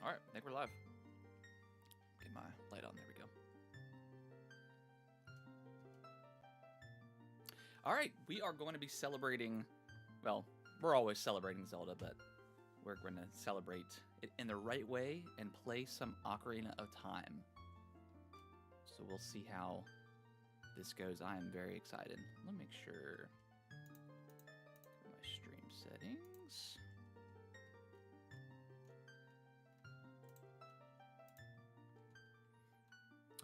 Alright, I think we're live. Get my light on. There we go. Alright, we are going to be celebrating... Well, we're always celebrating Zelda, but we're going to celebrate it in the right way and play some Ocarina of Time. So we'll see how this goes. I am very excited. Let me make sure... my stream settings...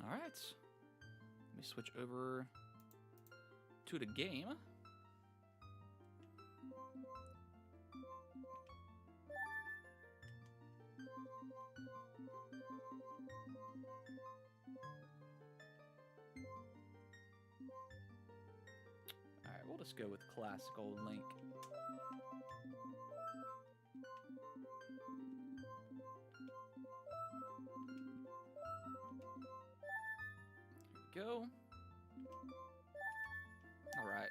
All right, let me switch over to the game. All right, we'll just go with classical Link. Go. All right.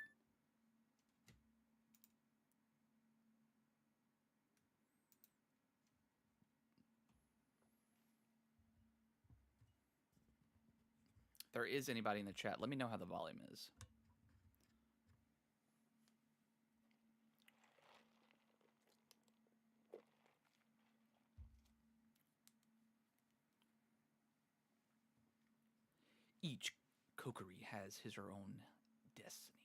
If there is anybody in the chat, let me know how the volume is. Each Kokiri has his or own destiny.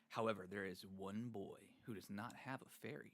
However, there is one boy who does not have a fairy.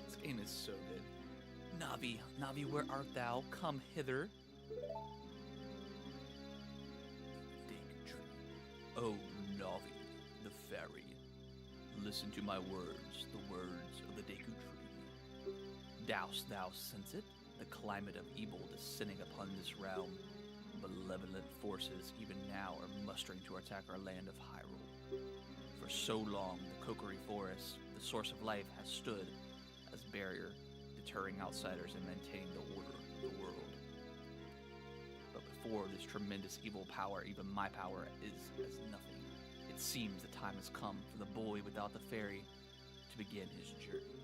This game is so good. Navi, Navi, where art thou? Come hither. Deku Tree. Oh, Navi, the fairy. Listen to my words, the words of the Deku Tree. Dost thou sense it? The climate of evil descending upon this realm. Malevolent forces even now are mustering to attack our land of Hyrule. For so long, the Kokiri Forest, the source of life, has stood as barrier, deterring outsiders and maintaining the order of the world. But before this tremendous evil power, even my power is as nothing. It seems the time has come for the boy without the fairy to begin his journey.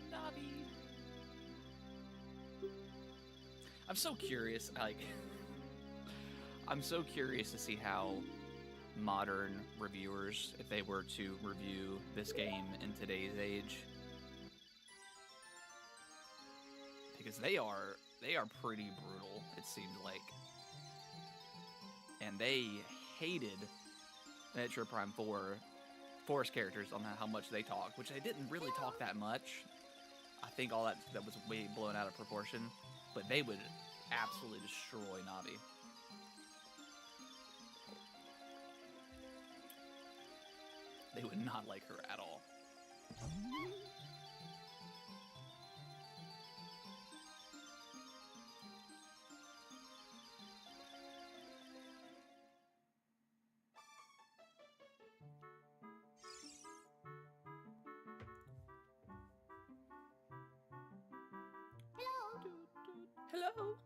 Navi. I'm so curious, I'm so curious to see how modern reviewers, if they were to review this game in today's age, because they are pretty brutal, it seems like, and they hated Metroid Prime 4 Forest characters on how much they talked, which they didn't really talk that much. I think all that was way blown out of proportion, but they would absolutely destroy Navi. They would not like her at all. Hello. Hello.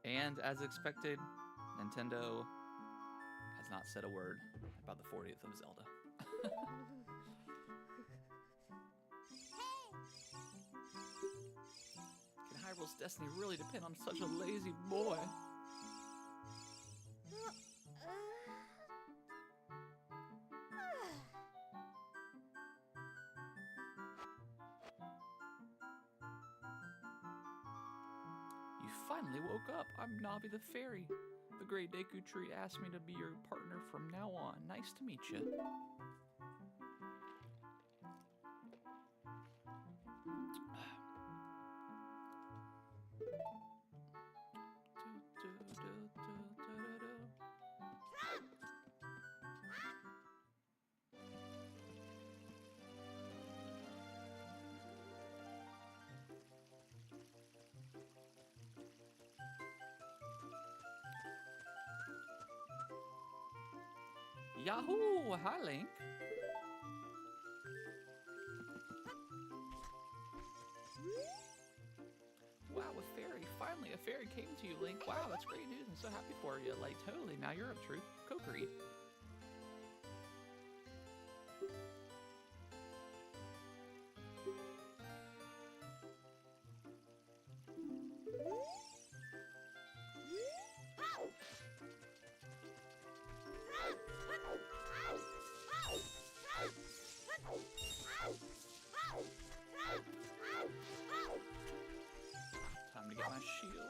And as expected, Nintendo has not said a word about the 40th of Zelda. Can Hyrule's destiny really depend on such a lazy boy? finally woke up. I'm Navi the fairy. The great Deku Tree asked me to be your partner from now on. Nice to meet you. Yahoo! Hi, Link. Wow, a fairy. Finally, a fairy came to you, Link. Wow, that's great news. I'm so happy for you. Like, totally. Now you're a true Kokiri. Time to get my shield.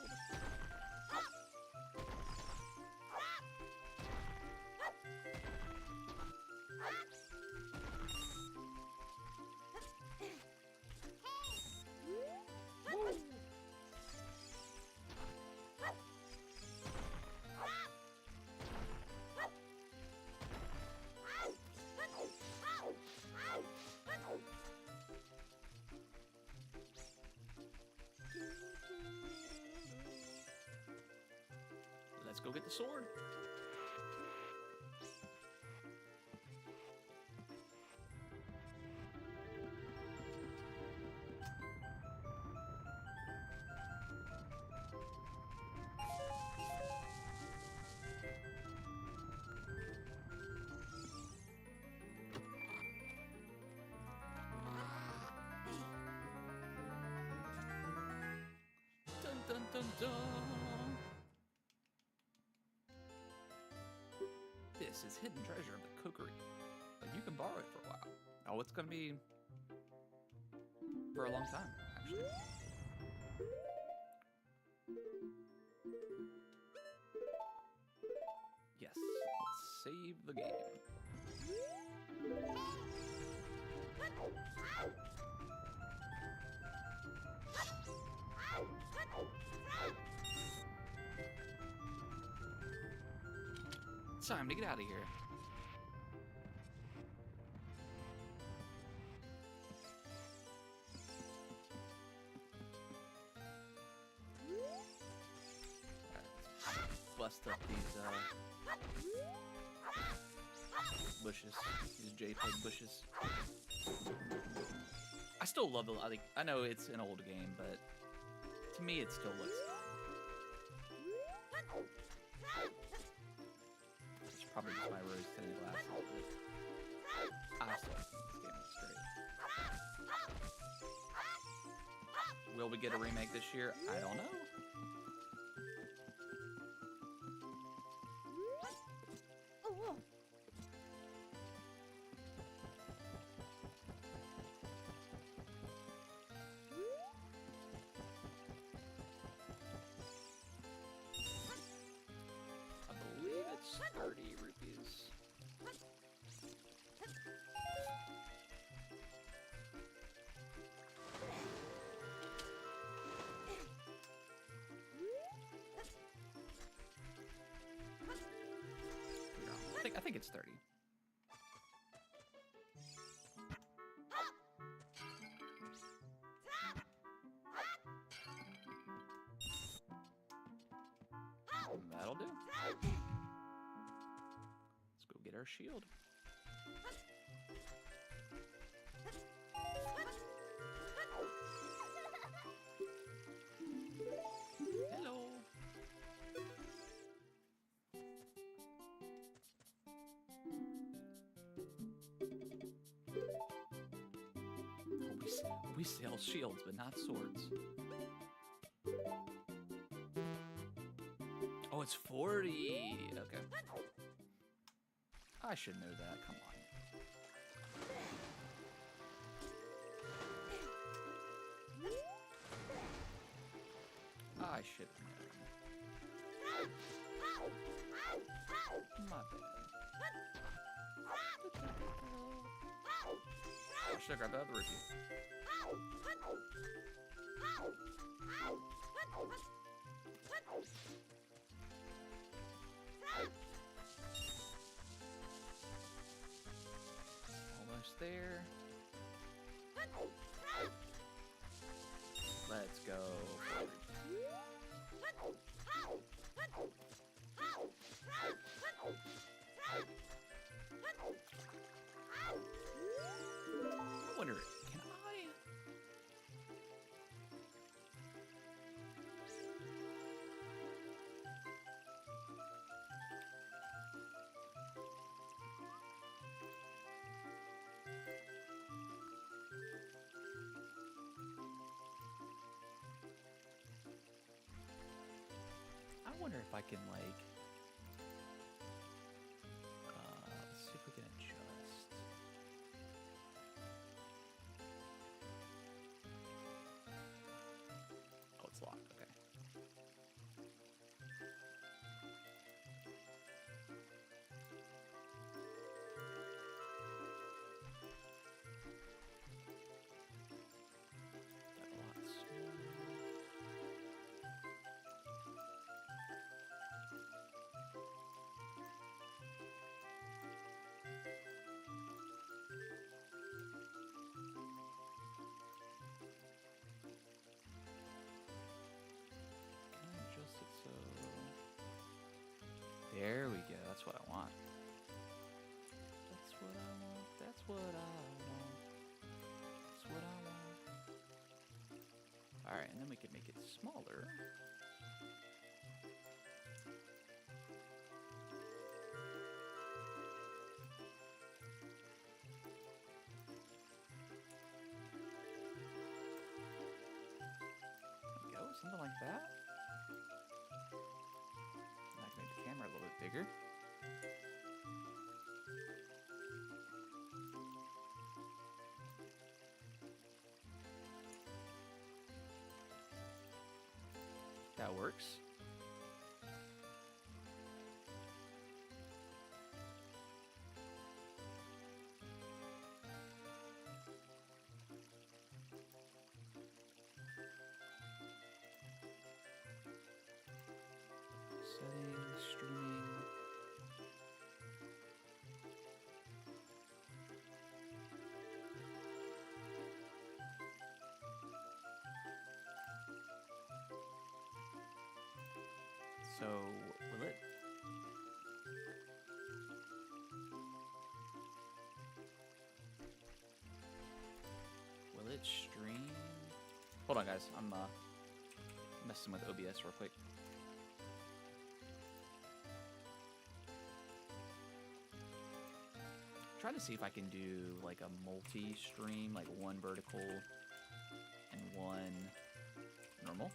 Let's go get the sword. Dun dun dun dun. This is hidden treasure of the Kokiri, but you can borrow it for a while. Oh, it's gonna be for a long time, actually. Yes, let's save the game. It's time to get out of here. Bust up these bushes, these JPEG bushes. I still love the. I know it's an old game, but to me it still looks. It's probably just my rose-tinted glasses, but I still think this game looks great. Will we get a remake this year? I don't know. I believe it's 30 rupees. I think it's 30. That'll do. Let's go get our shield. Hello. We sell shields, but not swords. Oh, it's 40. Okay. I should know that. Come on. I should have known. My bad. I should have grabbed the other rupee. Almost there. Let's go. I wonder, can I? I wonder if I can, like, let's see if we can adjust. Oh, it's locked, okay. Got a lot smaller. Adjust it so. There we go. That's what I want. That's what I want. That's what I want. That's what I want. Alright, and then we can make it smaller. There we go. Something like that. I can make the camera a little bit bigger. That works. Settings, streaming. So, will it? Will it stream? Hold on, guys. I'm messing with OBS real quick. Trying to see if I can do like a multi-stream, like one vertical and one normal.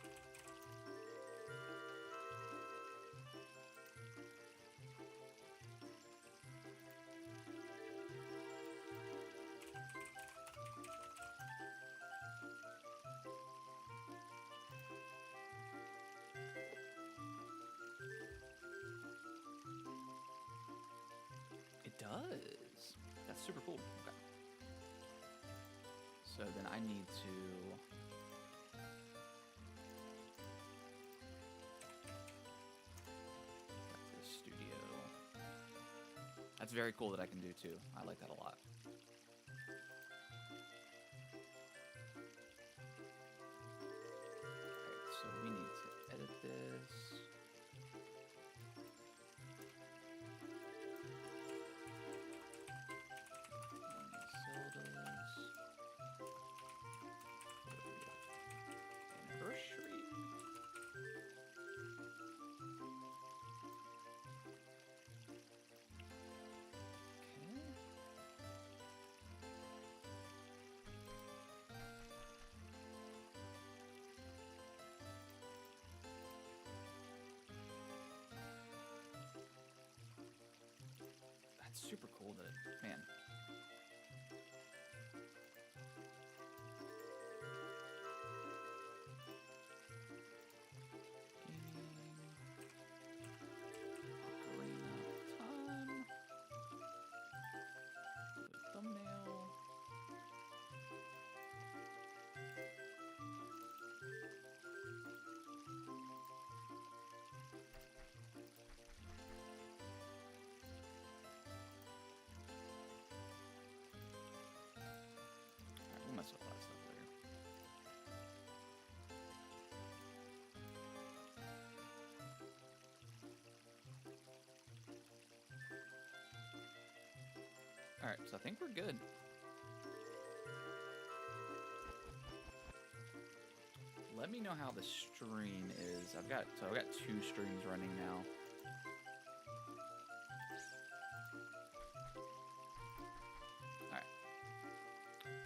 It does. That's super cool. Okay. So then I need to back to the studio. That's very cool that I can do too. I like that a lot. Alright, so we need to edit this. Anniversary. Okay. That's super cool that, man. Alright, so I think we're good. Let me know how the stream is. I've got 2 streams running now. Alright.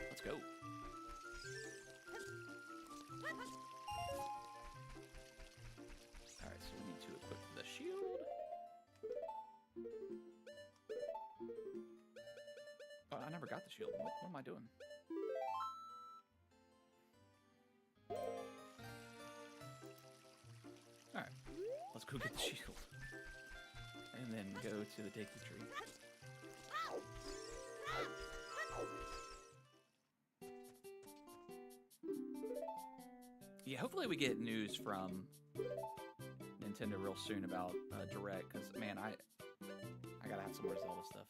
Let's go. Alright, so we need to equip the shield. Oh, I never got the shield. What am I doing? Alright, let's go get the shield. And then go to the Deku Tree. Yeah, hopefully we get news from Nintendo real soon about Direct, because, man, I gotta have some more Zelda stuff.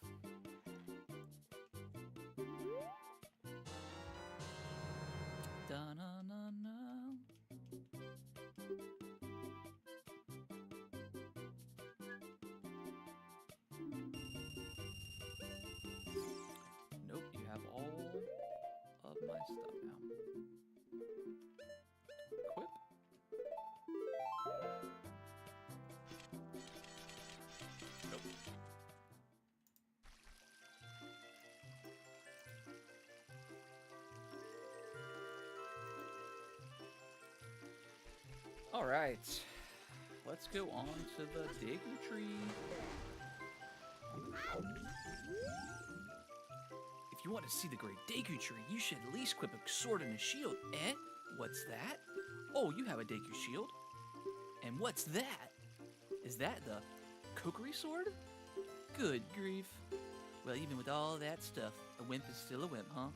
Da-na-na-na. Nope, you have all of my stuff now. Equip. Nope. All right, let's go on to the Deku Tree. If you want to see the great Deku Tree, you should at least equip a sword and a shield. Eh? What's that? Oh, you have a Deku shield. And what's that? Is that the Kokiri sword? Good grief. Well, even with all that stuff, a wimp is still a wimp, huh?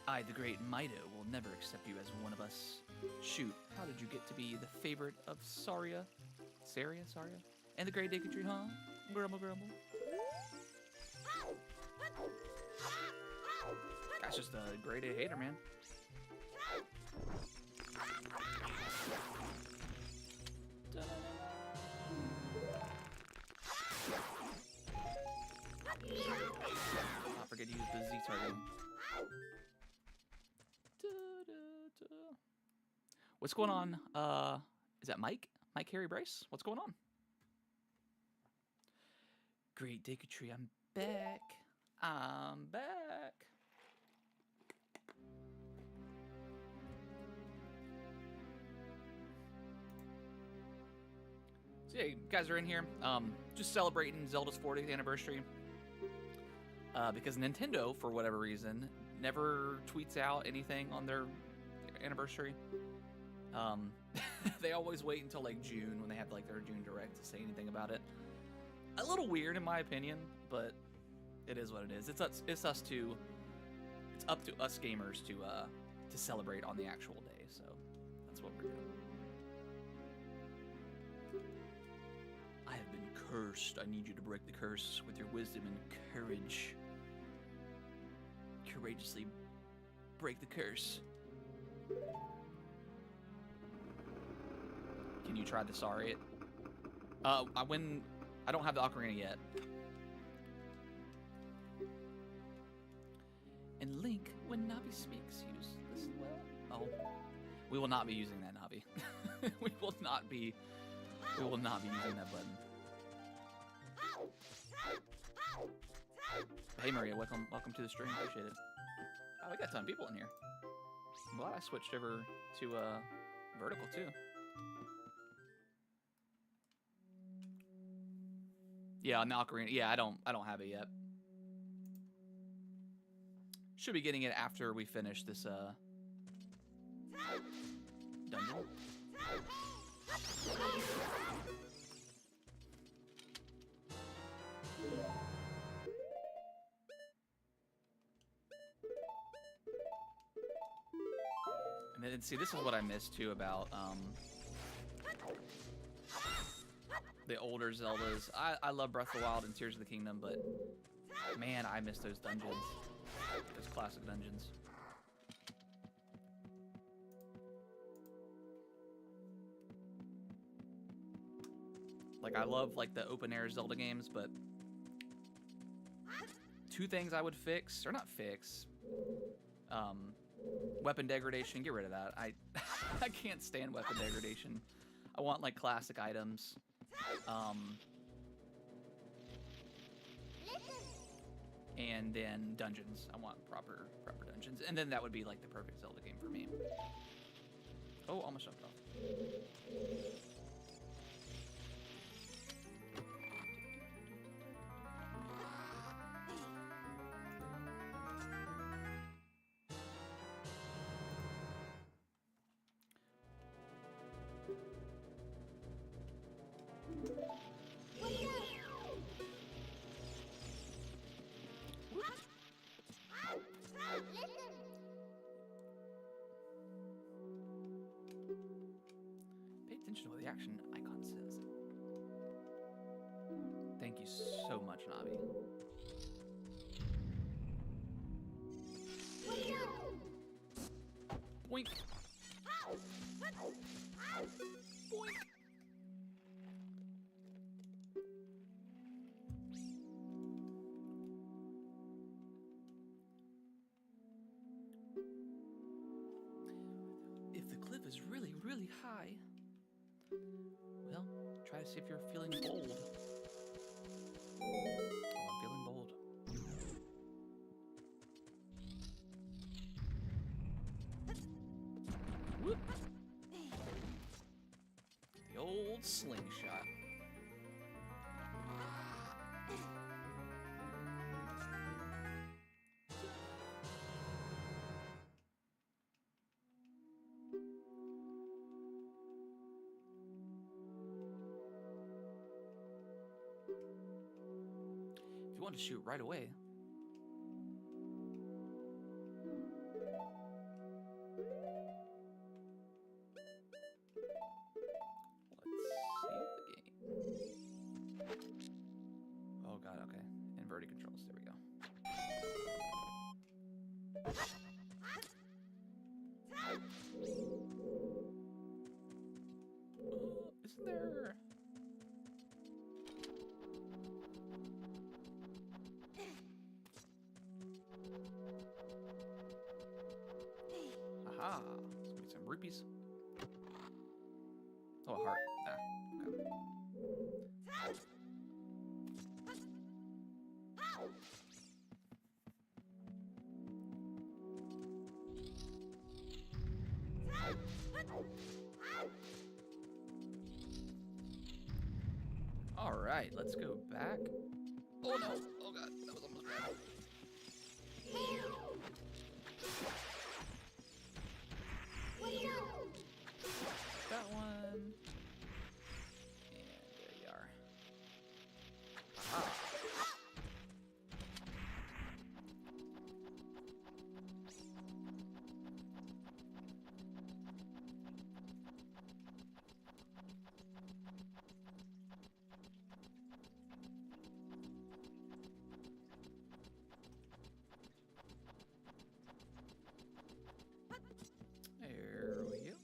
I, the great Mido, will never accept you as one of us. Shoot, how did you get to be the favorite of Saria? Saria? And the great Deku Tree, huh? Grumble, grumble. Guy's just a grade A hater, man. Not forget to use the Z target. What's going on? Is that Mike? Mike Harry Bryce? What's going on? Great Deku Tree, I'm back. I'm back. So yeah, you guys are in here. Just celebrating Zelda's 40th anniversary. Because Nintendo, for whatever reason, never tweets out anything on their anniversary. They always wait until like June when they have like their June Direct to say anything about it. A little weird in my opinion, but it is what it is. It's up to us gamers to celebrate on the actual day. So that's what we're doing. I have been cursed. I need you to break the curse with your wisdom and courage. Courageously break the curse. Can you try to sorry it? I don't have the ocarina yet. And Link, when Navi speaks, listen well. Oh, we will not be using that, Navi. we will not be using that button. Hey Maria, welcome to the stream. Appreciate it. Oh, we got a ton of people in here. I'm glad I switched over to vertical too. Yeah, on the ocarina. Yeah, I don't have it yet. Should be getting it after we finish this dungeon. And then see, this is what I miss too about the older Zeldas. I love Breath of the Wild and Tears of the Kingdom, but man, I miss those dungeons. Those classic dungeons. Like, I love like the open air Zelda games, but two things I would fix, or not fix. Weapon degradation, get rid of that. I I can't stand weapon degradation. I want like classic items. And then dungeons. I want proper dungeons. And then that would be like the perfect Zelda game for me. Oh, almost jumped off. Pay attention to what the action icon says. Thank you so much, Navi. Boink. Boink. If the cliff is really, really high, well, try to see if you're feeling bold. Oh, I'm feeling bold. Whoop. The old slingshot. If you want to shoot right away, let's save the game. Oh god, okay. Inverted controls, there we go. Oh, isn't there... Aha! Let's get some rupees. Oh, a heart. Ah, okay. All right, let's go back. Oh no! Oh god, that was almost bad. That one. And there you are. Aha. There we go.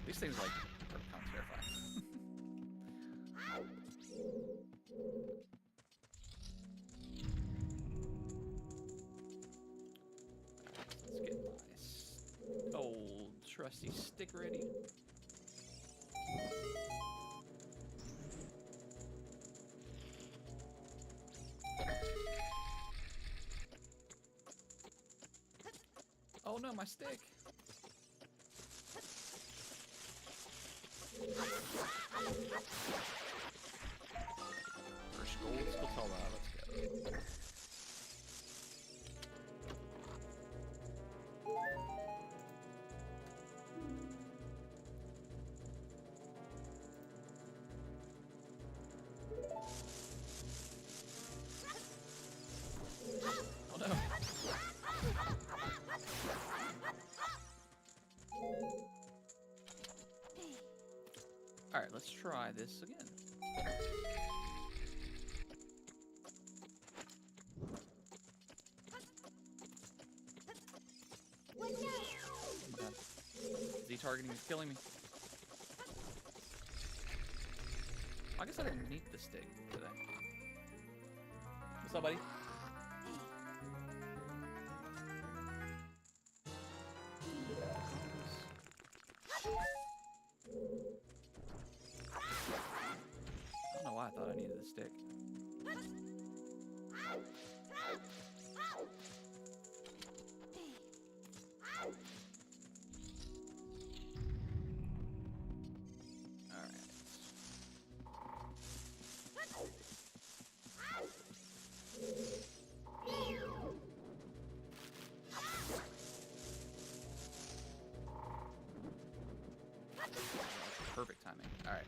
These things like are kind of terrifying. Let's get my old trusty stick ready. Oh no, my stick! First gold Spatula, let's go. Oh no! Alright, let's try this again. Oh my God. targeting me. He's killing me. I guess I didn't need the stick today. What's up, buddy? I don't know why I thought I needed the stick. Perfect timing. All right.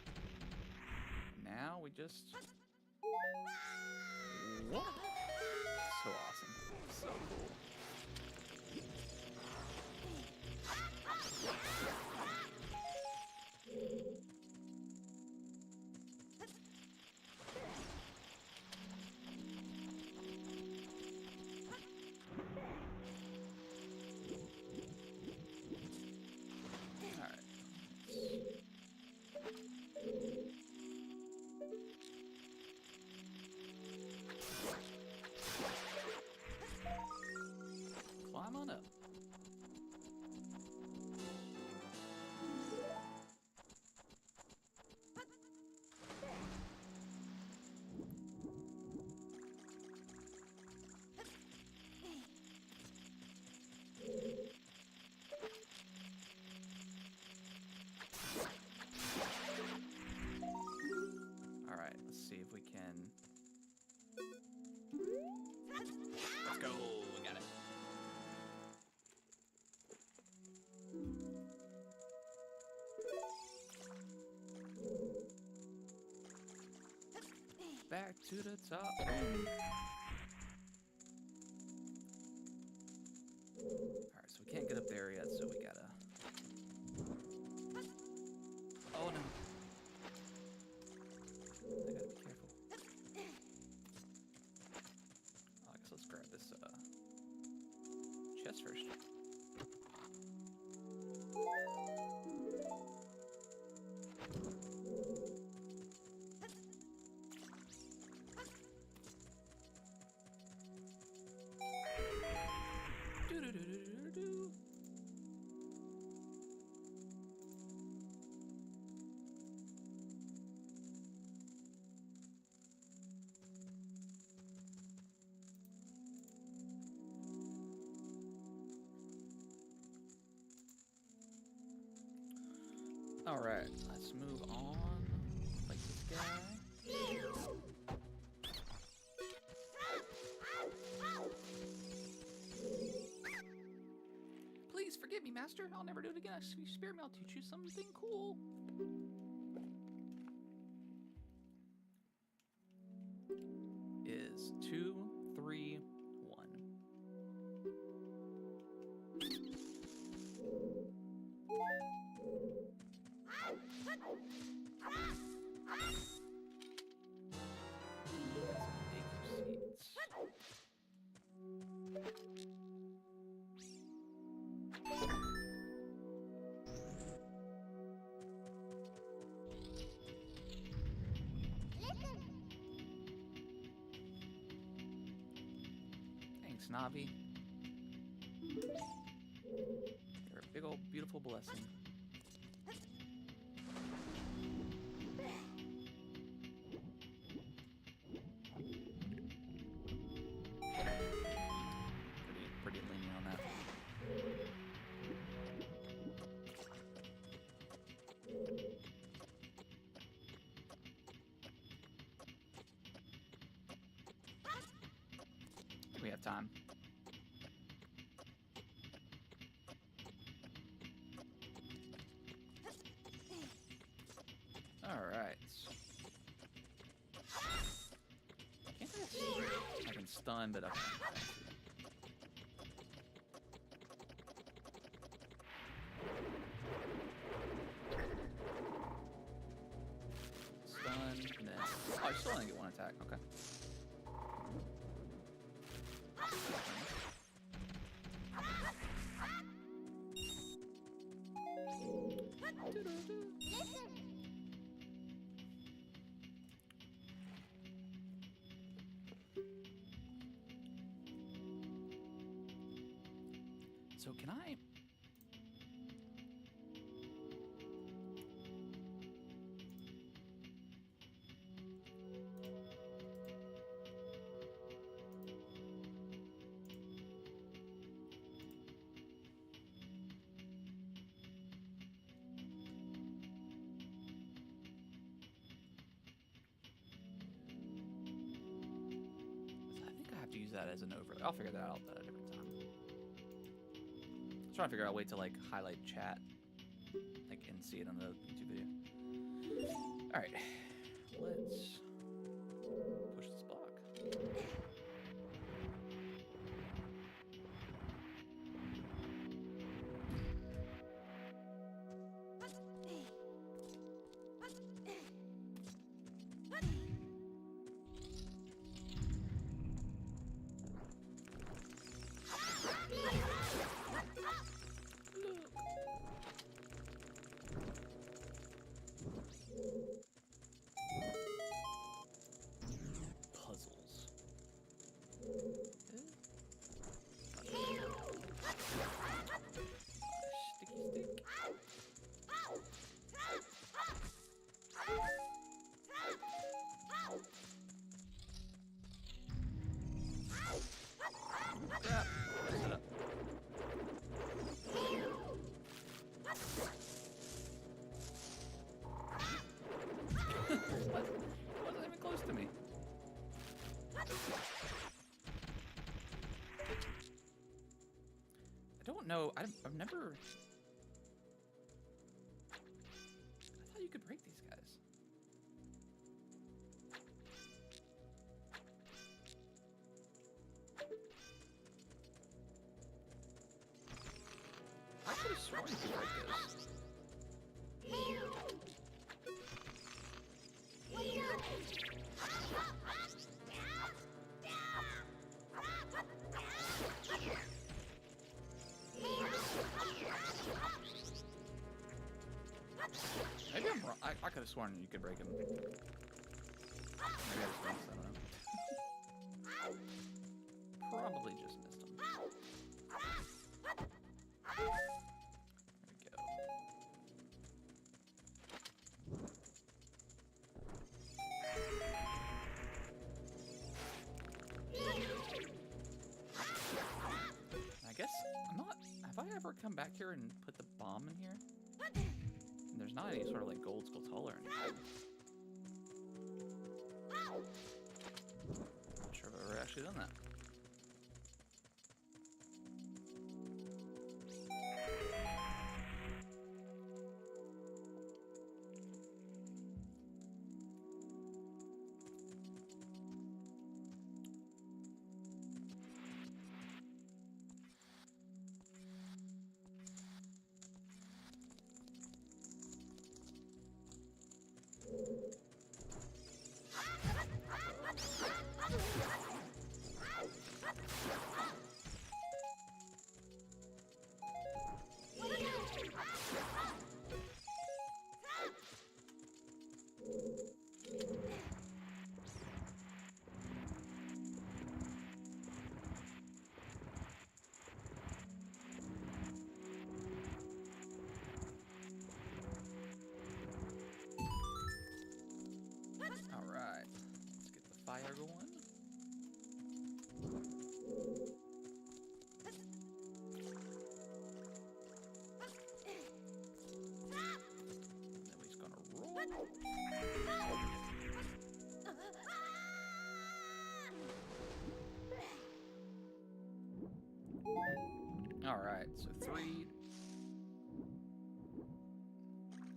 Now we just... What? So awesome. So cool. Climb on up. All right, let's see if we can. Let's go. We got it. Back to the top. Alright, so we can't get up there yet, so we gotta... Oh no. I gotta be careful. Oh, I guess let's grab this chest first. Alright, let's move on. Like this guy. Please forgive me, Master. I'll never do it again. If you spare me, I'll teach you something cool. Is 2, 3, 1. Thanks, Navi. You're a big old beautiful blessing. Pretty lenient on that. We have time. Alright. I can stun, but okay. Stun, and then... Oh, I still only get one attack. Okay. So can I? I think I have to use that as an overlay. I'll figure that out at a different time. I was trying to figure out a way to like highlight chat, like and see it on the YouTube video. All right, let's push this block. Puzzles. Sticky stick. Crap. Messed it up. What? It wasn't even close to me. I don't know. I've never. I thought you could break these guys. I could have sworn you could break this. Maybe I'm wrong. I could have sworn you could break him. Maybe I just missed. I don't know. Probably just missed him. There we go. I guess I'm not. Have I ever come back here and put the bomb in here? And there's not any sort of like gold skull or anything. Not sure if I've ever actually done that. Alright, let's get the fire going. Then we're just gonna roll. Alright, so 3,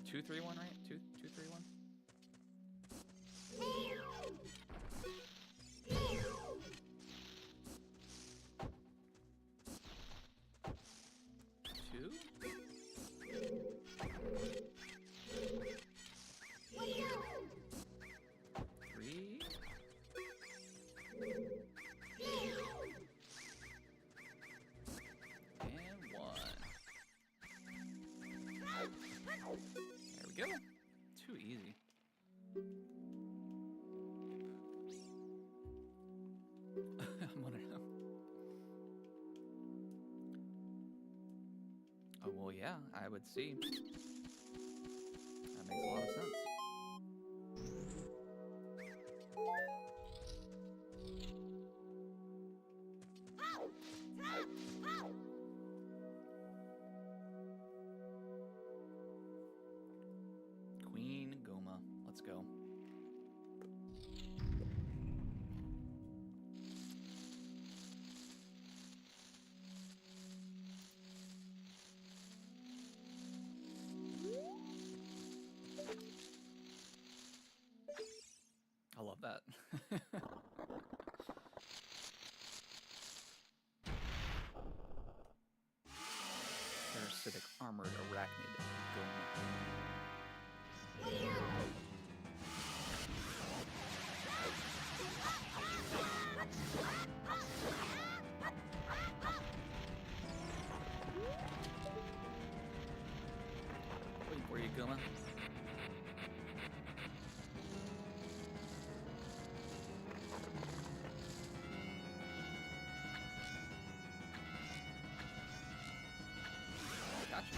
2, 3, 1, right? 2, 2, 3, 1. And 1. Oh, well, yeah, I would see. That makes a lot of sense. Queen Goma. Let's go. I love that. Parasitic armored arachnid. Waiting for you, Goma. Gotcha.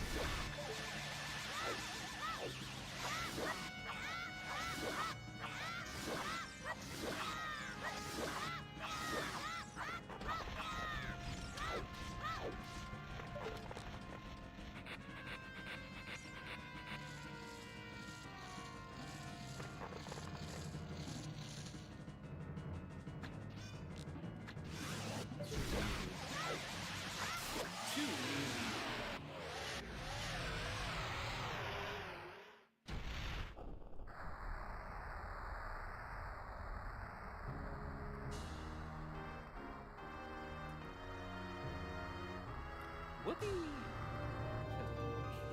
Whoopee!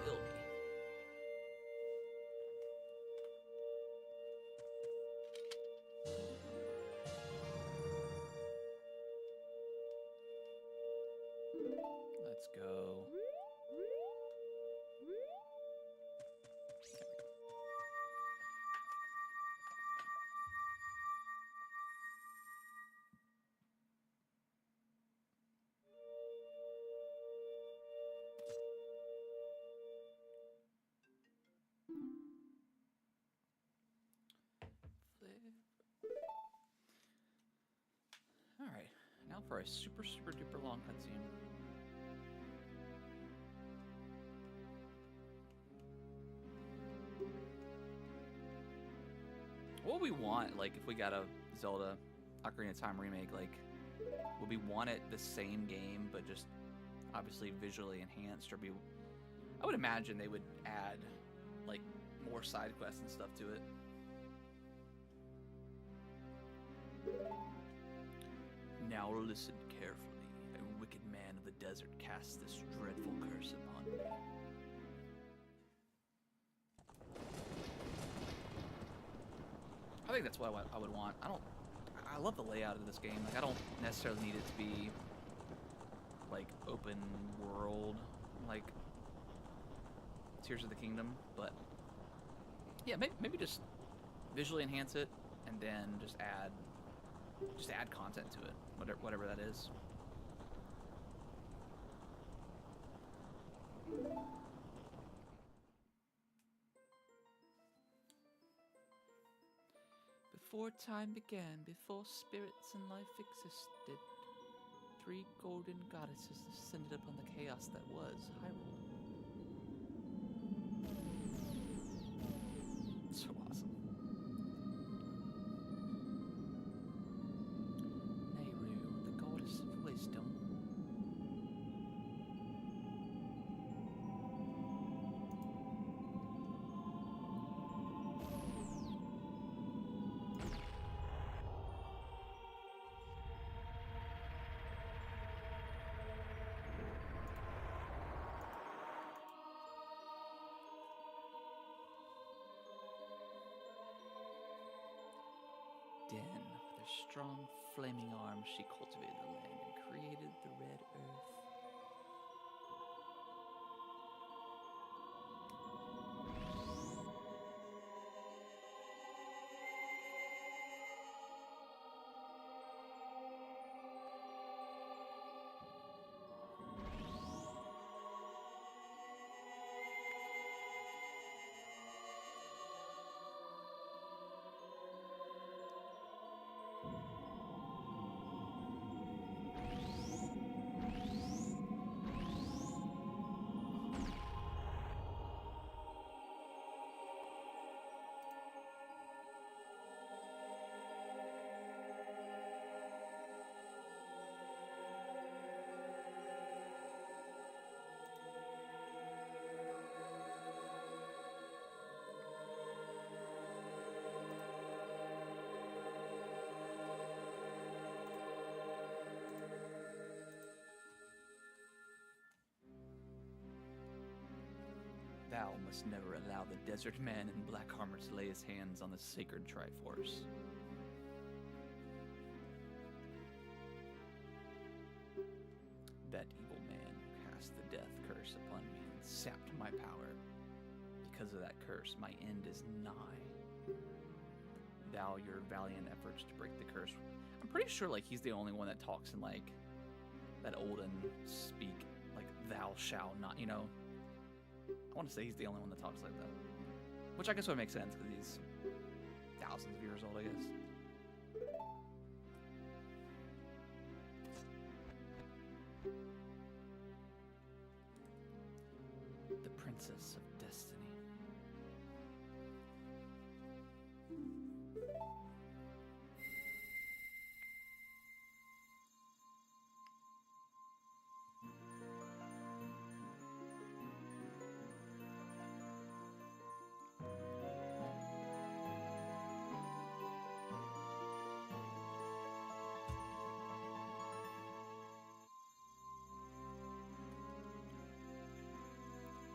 Kill me. Let's go. Alright, now for a super duper long cutscene. What would we want, like, if we got a Zelda Ocarina of Time remake? Like, would we want it the same game, but just obviously visually enhanced? Or I would imagine they would add, like, more side quests and stuff to it. Now listen carefully. A wicked man of the desert casts this dreadful curse upon me. I think that's what I would want. I love the layout of this game. Like, I don't necessarily need it to be, like, open world, like Tears of the Kingdom, but yeah, maybe just visually enhance it and then just add content to it, whatever that is. Before time began, before spirits and life existed, 3 golden goddesses descended upon the chaos that was Hyrule. So awesome. Nehru, the goddess of wisdom. Then, with her strong, flaming arms, she cultivated the land and created the Red Earth. Thou must never allow the desert man in black armor to lay his hands on the sacred Triforce. That evil man cast the death curse upon me and sapped my power. Because of that curse, my end is nigh. Thou your valiant efforts to break the curse. I'm pretty sure like he's the only one that talks in like that olden speak, like thou shalt not, you know. I want to say he's the only one that talks like that. Which I guess would make sense because he's thousands of years old, I guess. The Princess of Destiny.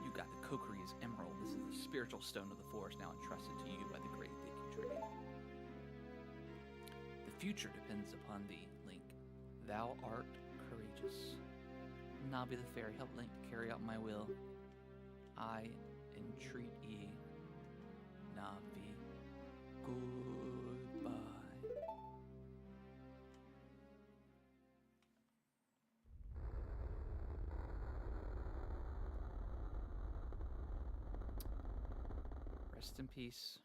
You got the Kokiri's Emerald. This is the spiritual stone of the forest now entrusted to you by the great Deku Tree. The future depends upon thee, Link. Thou art courageous. Navi the fairy, help Link carry out my will. I entreat ye. Navi, goodbye. Rest in peace.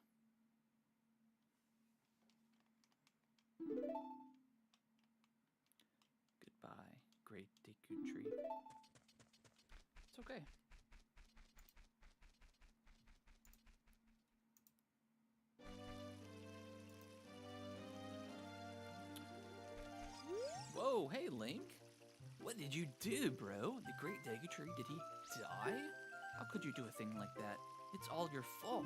Goodbye, great Deku Tree. It's okay. Whoa, hey Link. What did you do, bro? The great Deku Tree, did he die? How could you do a thing like that? It's all your fault.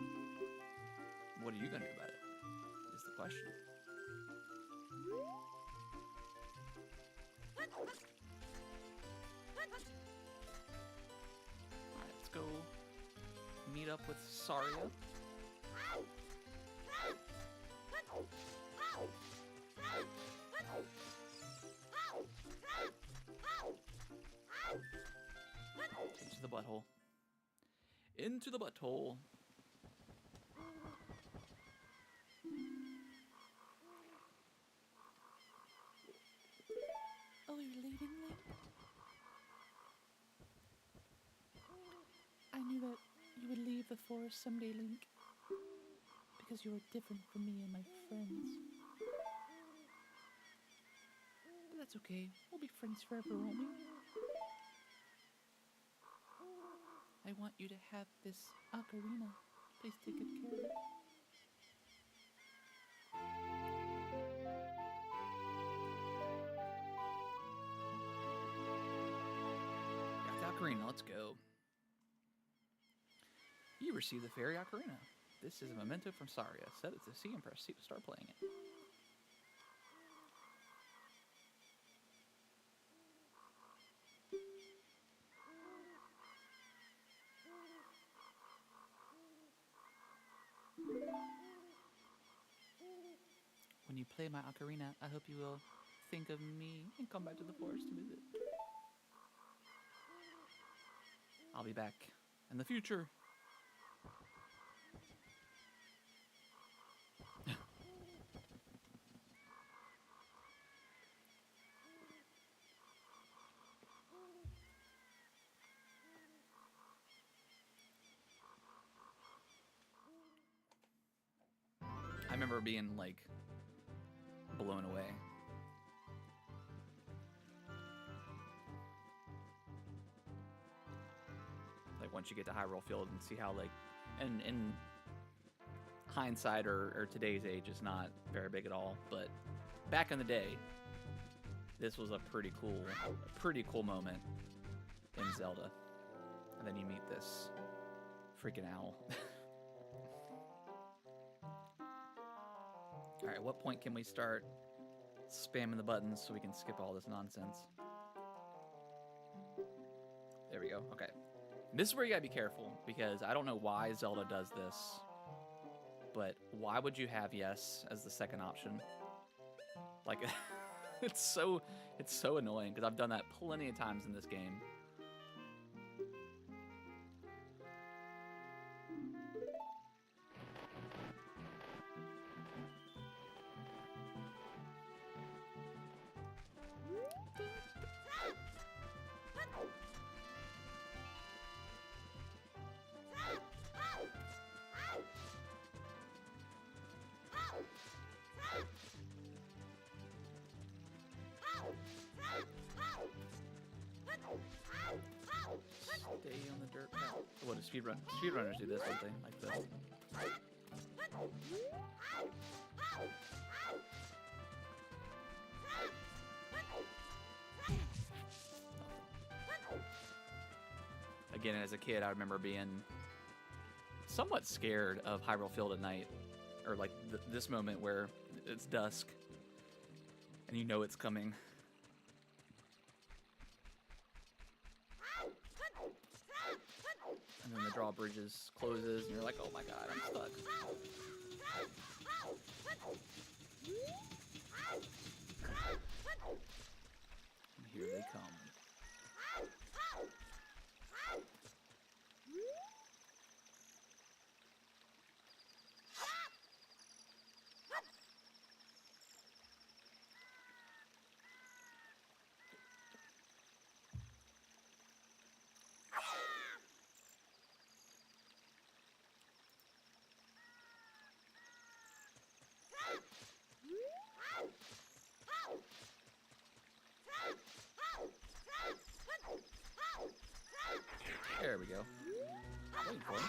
What are you gonna do about it? Is the question. Alright, let's go meet up with Saria. Into the butthole. Into the butthole. Oh, you're leaving, Link? I knew that you would leave the forest someday, Link. Because you are different from me and my friends. But that's okay. We'll be friends forever, won't we? I want you to have this ocarina. Please take good care of it. Got the ocarina, let's go. You received the fairy ocarina. This is a memento from Saria. Set it to C and press C to start playing it. When you play my ocarina, I hope you will think of me and come back to the forest to visit. I'll be back in the future. I remember being like blown away. Like once you get to Hyrule Field and see how like, and in hindsight or today's age is not very big at all, but back in the day, this was a pretty cool moment in Zelda. And then you meet this freaking owl. Alright, what point can we start spamming the buttons so we can skip all this nonsense? There we go, okay. This is where you gotta be careful, because I don't know why Zelda does this, but why would you have yes as the second option? Like, it's so annoying, because I've done that plenty of times in this game. Stay on the dirt path. What do speedrunners do this one thing like this? Again, as a kid, I remember being somewhat scared of Hyrule Field at night, or like this moment where it's dusk and you know it's coming. And then the drawbridges closes, and you're like, oh my god, I'm stuck. And here they come. There we go. Waiting for him.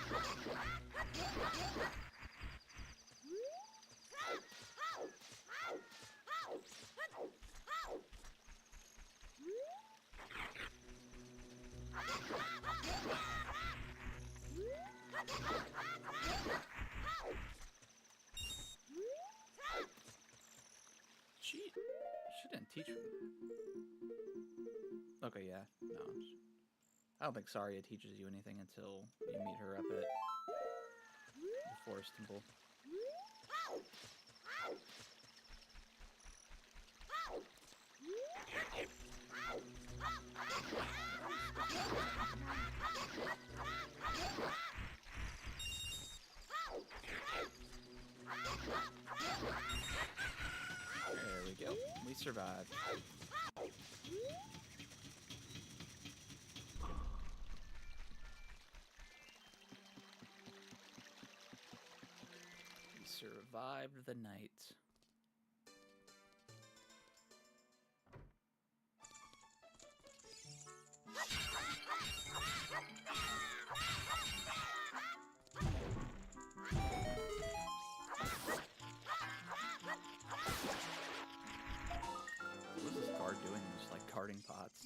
She didn't teach me. Okay, yeah. No. I don't think Saria teaches you anything until you meet her up at the Forest Temple. There we go. We survived. We survived the night. What is this guard doing? Just like guarding pots.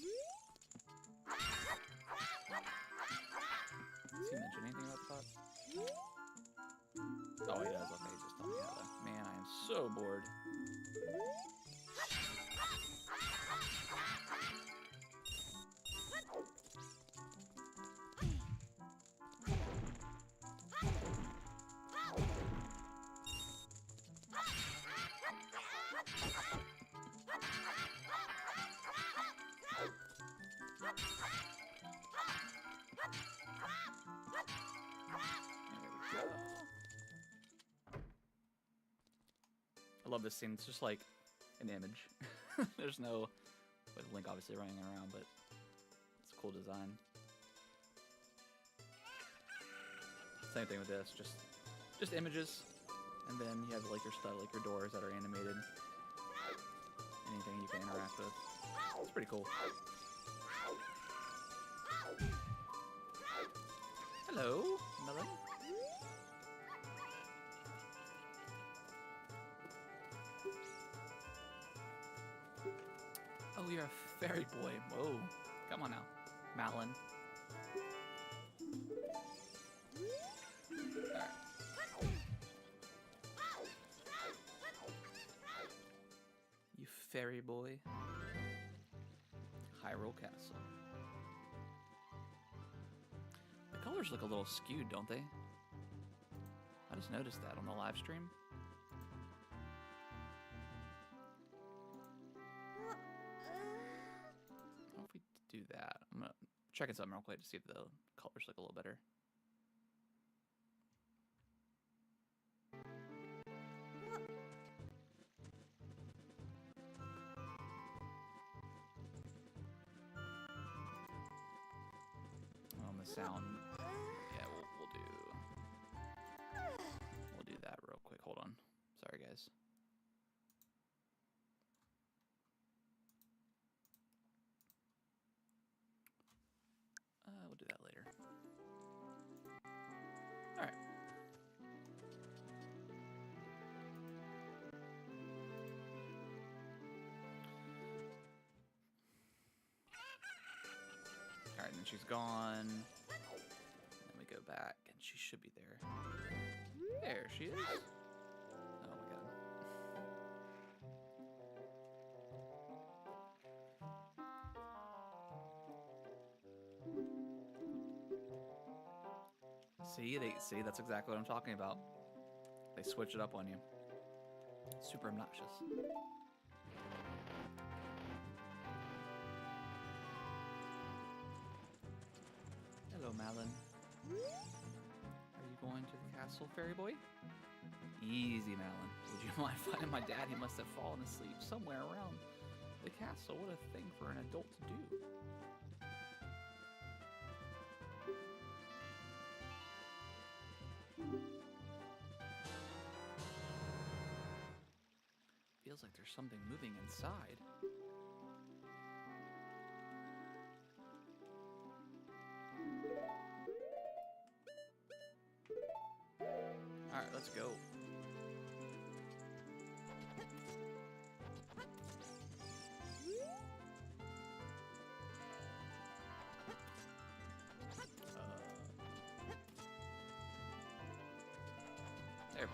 Does he mention anything about the pots? Oh, he does. Okay, he's just telling me how to. Man, I am so bored. I love this scene. It's just like an image. There's no with Link obviously running around, but it's a cool design. Same thing with this, just images, and then you have like your stuff, like your doors that are animated. Anything you can interact with. It's pretty cool. Hello, Melon. Oh, you're a fairy boy. Whoa. Come on now, Malin. Alright. You fairy boy. Hyrule Castle. colors look a little skewed, don't they? I just noticed that on the live stream. What if we do that? I'm gonna check something real quick to see if the colors look a little better. On the sound, yeah, we'll do that real quick. Hold on, sorry guys. We'll do that later. All right. All right, and then she's gone. Then we go back, and she should be there. There she is. Oh my god. See, that's exactly what I'm talking about. They switch it up on you. Super obnoxious. Hello, Malin. Are you going to the castle, fairy boy? Easy, Malin. Would you mind finding my dad? He must have fallen asleep somewhere around the castle. What a thing for an adult to do. Feels like there's something moving inside. Alright, let's go. There we go.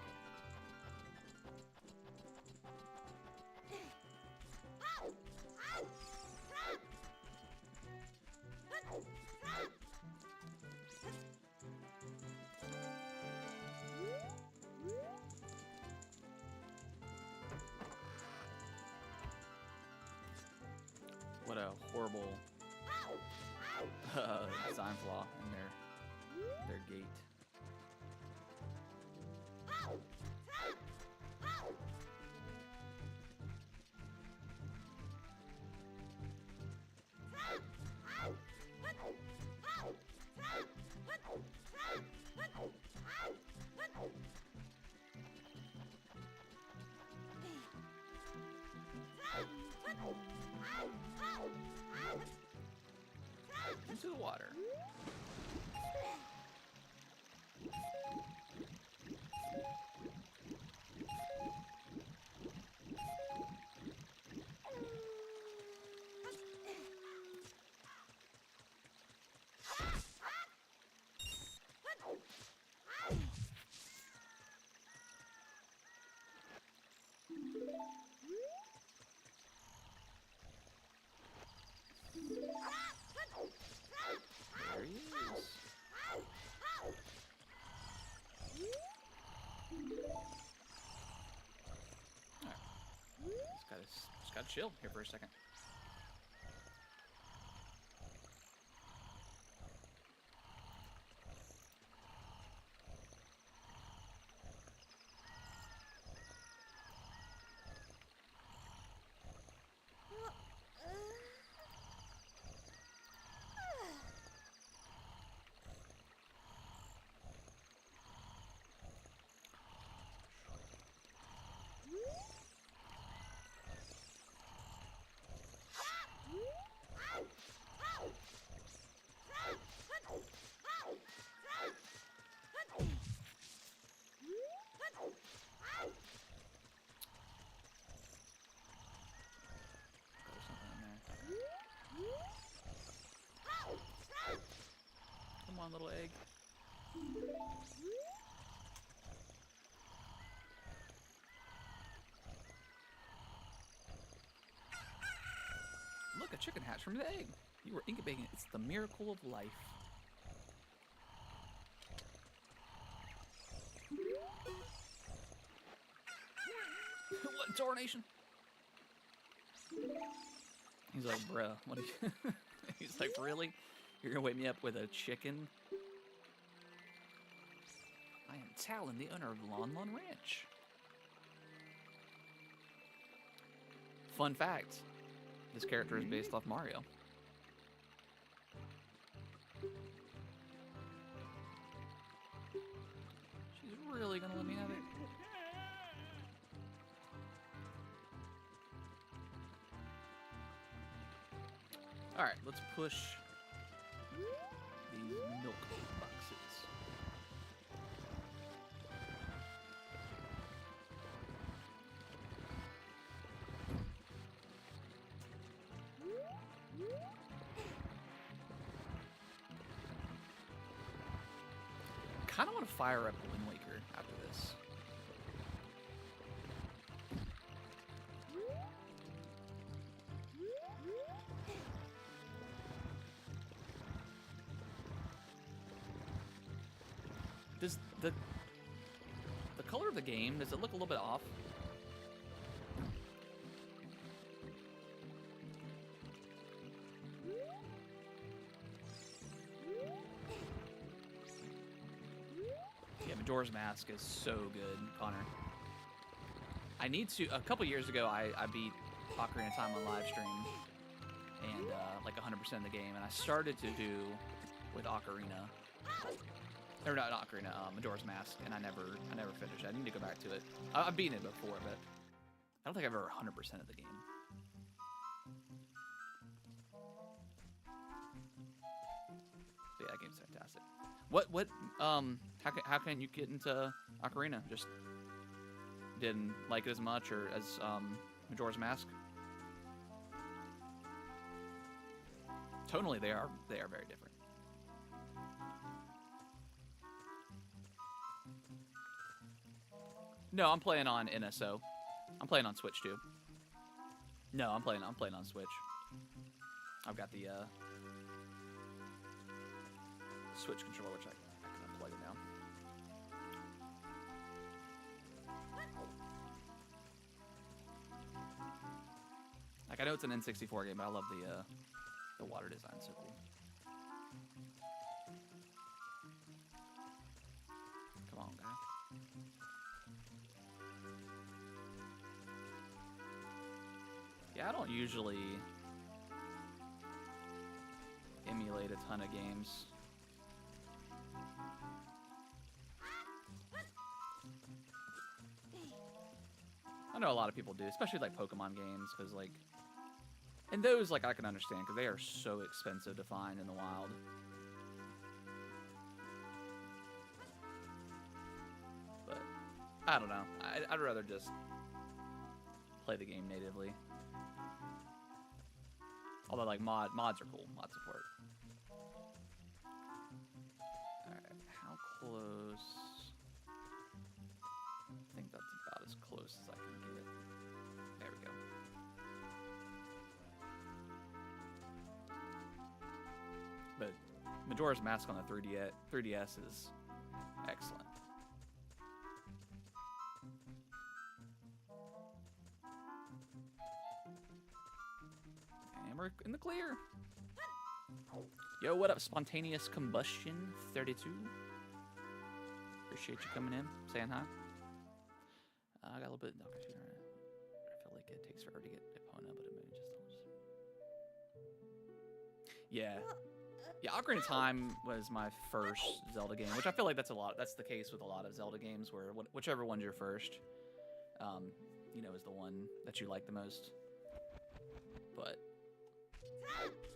What a horrible design flaw in their gate. Into the water. There he is. Alright. Just gotta chill here for a second. Come on, little egg. Look, a chicken hatched from the egg. You were incubating it. It's the miracle of life. Toro Nation. He's like, bruh, what are you... He's like, really? You're gonna wake me up with a chicken? I am Talon, the owner of Lon Lon Ranch. Fun fact, this character is based off Mario. She's really gonna let me have it? Alright, let's push these milk boxes. Kind of want to fire up Wind Waker after this. Does the color of the game, does it look a little bit off? Yeah, Majora's Mask is so good, Connor. I need to, a couple years ago, I beat Ocarina of Time on live stream, and like 100% of the game, and I started to do with Ocarina. Or not Ocarina, Majora's Mask, and I never finished. I need to go back to it. I've beaten it before, but I don't think I've ever 100% of the game. But yeah, that game's fantastic. How can you get into Ocarina? Just didn't like it as much, or as Majora's Mask? Tonally, they are very different. No, I'm playing on NSO. I'm playing on Switch too. No, I'm playing on Switch. I've got the Switch controller, which I can unplug it now. Like, I know it's an N64 game, but I love the water design. So cool. Come on, guy. Yeah, I don't usually emulate a ton of games. I know a lot of people do, especially like Pokemon games, because like, and those like I can understand because they are so expensive to find in the wild. But I don't know. I'd rather just play the game natively. Although, like, mods are cool. Mod support. Alright, how close? I think that's about as close as I can get. There we go. But Majora's Mask on the 3DS is excellent. We're in the clear. Yo, what up, Spontaneous Combustion 32? Appreciate you coming in, saying hi. I got a little bit. Okay, I feel like it takes forever to get Epona, but it may just. Yeah, Ocarina of Time was my first Zelda game, which I feel like that's the case with a lot of Zelda games, where whichever one's your first, you know, is the one that you like the most. But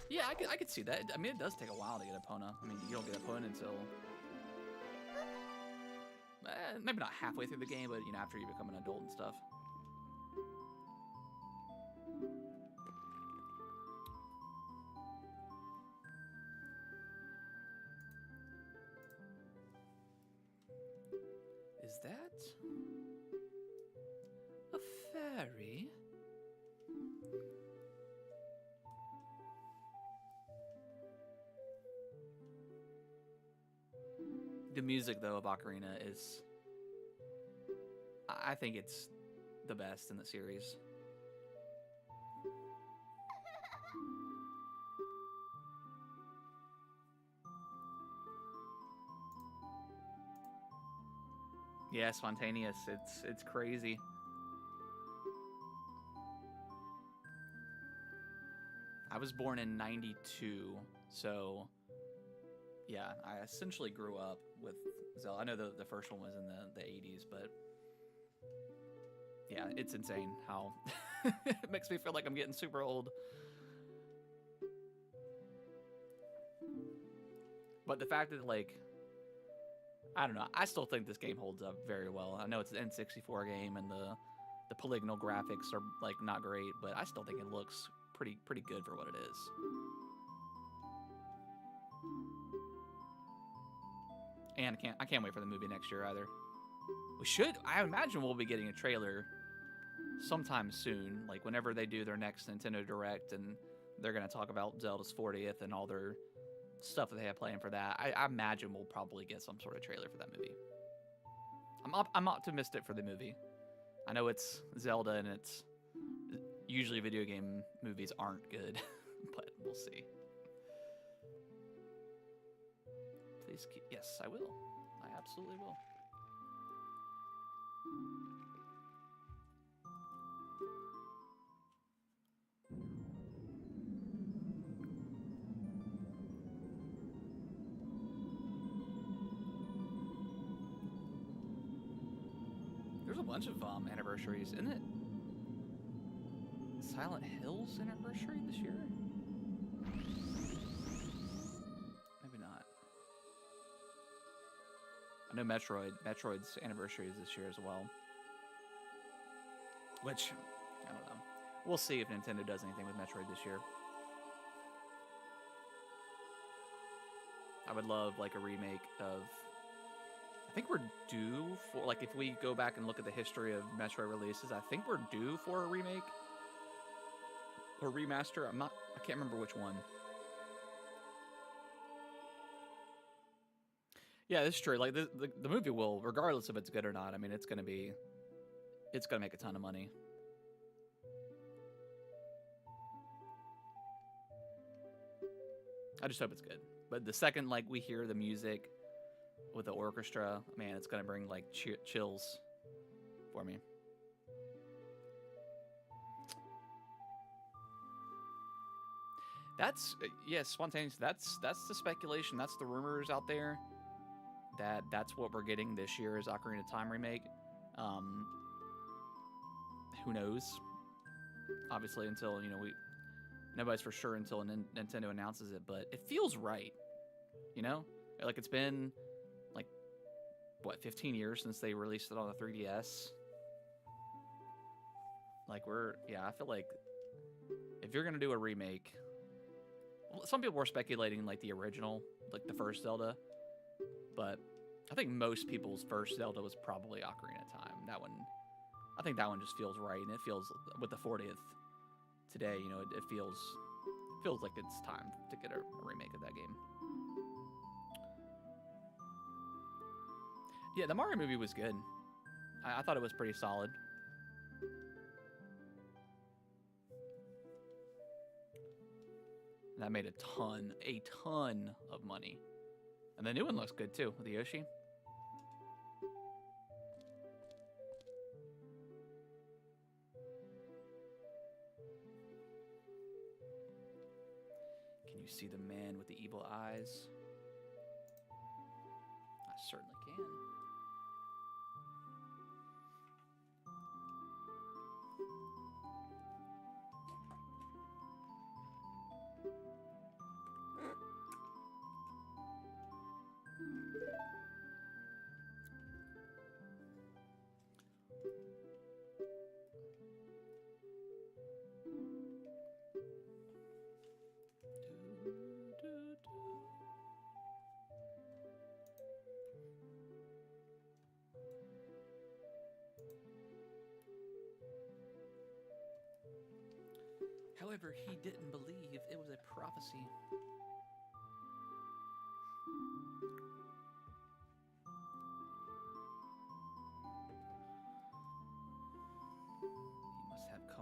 yeah, I could see that. I mean, it does take a while to get Epona. I mean, you don't get Epona until maybe not halfway through the game, but you know, after you become an adult and stuff. Is that a fairy? The music, though, of Ocarina is... I think it's the best in the series. Yeah, spontaneous. It's crazy. I was born in '92, so yeah, I essentially grew up with Zelda. I know the first one was in the '80s, but yeah, it's insane how it makes me feel like I'm getting super old. But the fact that, like, I don't know, I still think this game holds up very well. I know it's an N64 game and the polygonal graphics are like not great, but I still think it looks pretty good for what it is. And I can't wait for the movie next year either. We should. I imagine we'll be getting a trailer sometime soon, like whenever they do their next Nintendo Direct, and they're gonna talk about Zelda's 40th and all their stuff that they have planned for that. I imagine we'll probably get some sort of trailer for that movie. I'm optimistic for the movie. I know it's Zelda, and it's usually video game movies aren't good, but we'll see. Please keep. Yes, I will. I absolutely will. There's a bunch of anniversaries, isn't it? Silent Hill's anniversary this year? Maybe not. I know Metroid's anniversary is this year as well. Which, I don't know. We'll see if Nintendo does anything with Metroid this year. I would love like a remake of. I think we're due for, like, if we go back and look at the history of Metroid releases, I think we're due for a remake or remaster. I can't remember which one. Yeah, that's true. Like the movie will, regardless if it's good or not. I mean, it's gonna make a ton of money. I just hope it's good. But the second like we hear the music with the orchestra, man, it's gonna bring like chills for me. That's yes, spontaneous. That's the speculation. That's the rumors out there. That's what we're getting this year is Ocarina of Time remake. Who knows? Obviously, until nobody's for sure until Nintendo announces it. But it feels right. Like it's been like what 15 years since they released it on the 3DS. Like I feel like if you're gonna do a remake, some people were speculating like the original, like the first Zelda, but I think most people's first Zelda was probably Ocarina of Time. I think that one just feels right, and it feels with the 40th today, it feels like it's time to get a remake of that game. Yeah, the Mario movie was good. I thought it was pretty solid. That made a ton of money. And the new one looks good too, with the Yoshi. Can you see the man with the evil eyes? I certainly can. However, he didn't believe it was a prophecy.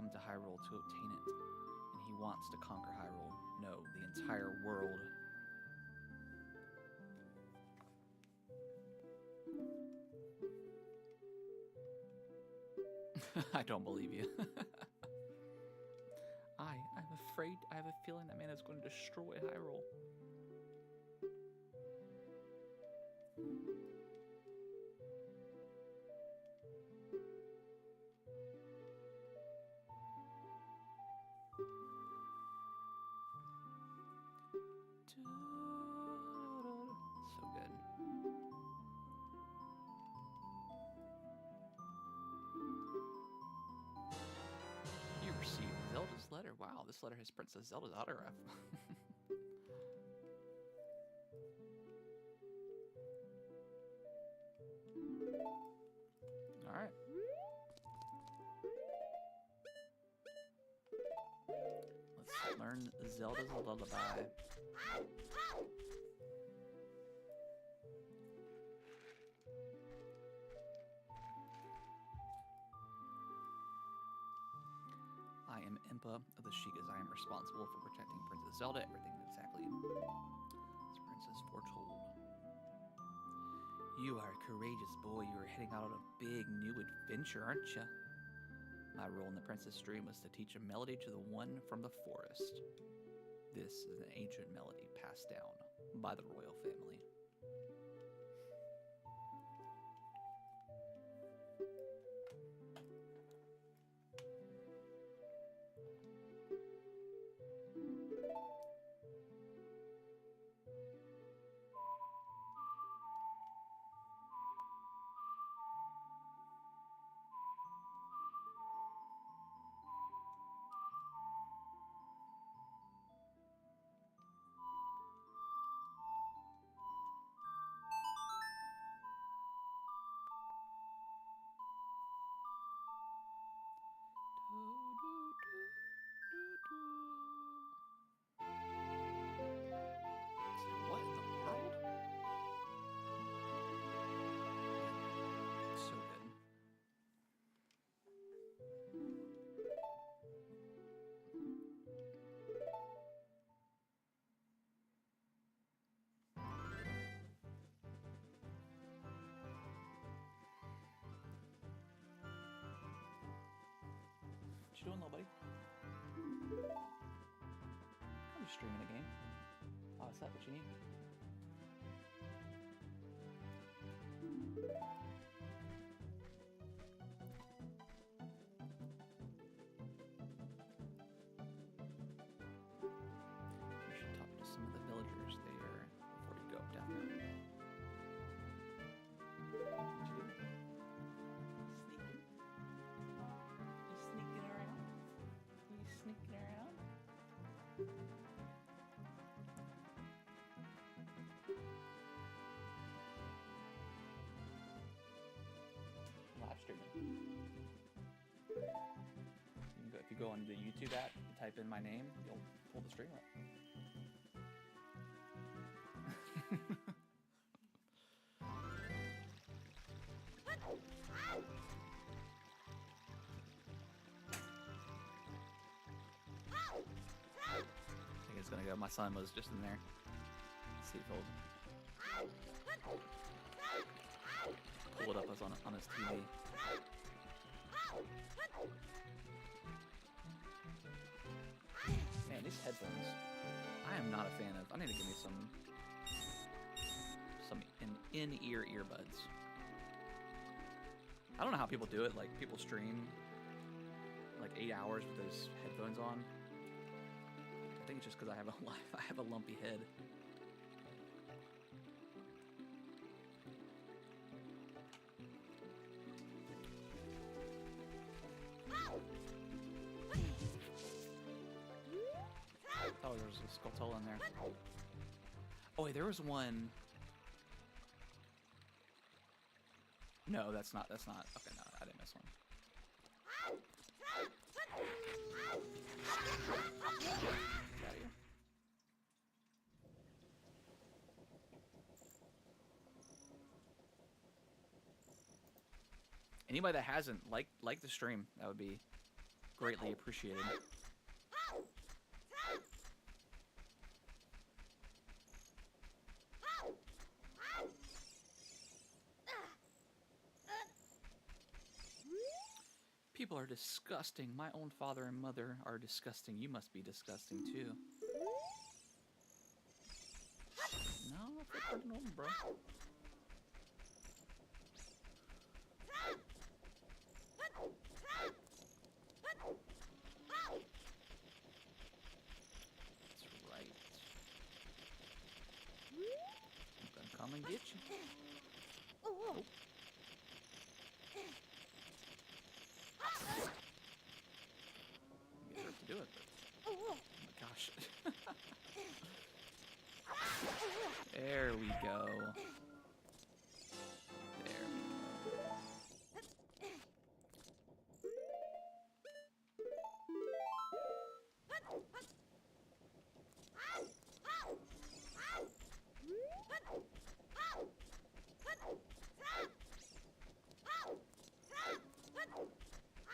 come to Hyrule to obtain it, and he wants to conquer Hyrule. No, the entire world. I don't believe you. I'm afraid. I have a feeling that man is going to destroy Hyrule. So good. You received Zelda's letter. Wow, this letter has Princess Zelda's autograph. All right. Let's learn Zelda's lullaby. I am Impa of the Shigas. I am responsible for protecting Princess Zelda. Everything exactly as Princess foretold. You are a courageous boy. You are heading out on a big new adventure, aren't you? My role in the Princess Dream was to teach a melody to the one from the forest. This is an ancient melody passed down by the royal family. What in the world? So good. What you doing, little buddy? I'm just streaming a game. Oh, is that what you need? You should talk to some of the villagers there before you go up down there. What you doing? Sneaking? You sneaking around? You sneaking around? Live streaming. If you go on the YouTube app and type in my name, you'll pull the stream up. I think it's gonna go. My son was just in there. Let's see if he'll pull it up as on his TV. Man, these headphones, I am not a fan of. I need to give me some in-ear earbuds. I don't know how people do it. Like, people stream like 8 hours with those headphones on. I think it's just because I have a lumpy head. Oh, there was a Skulltula in there. Oh, wait, there was one. No, that's not. Okay, no, I didn't miss one. Get out of here. Anybody that hasn't, like the stream, that would be Greatly appreciated. People are disgusting. My own father and mother are disgusting. You must be disgusting too. No, I feel pretty normal, bro. That's right. I'm gonna come and get you. Oh. I get hurt to do it, but oh my gosh. There we go. There we go.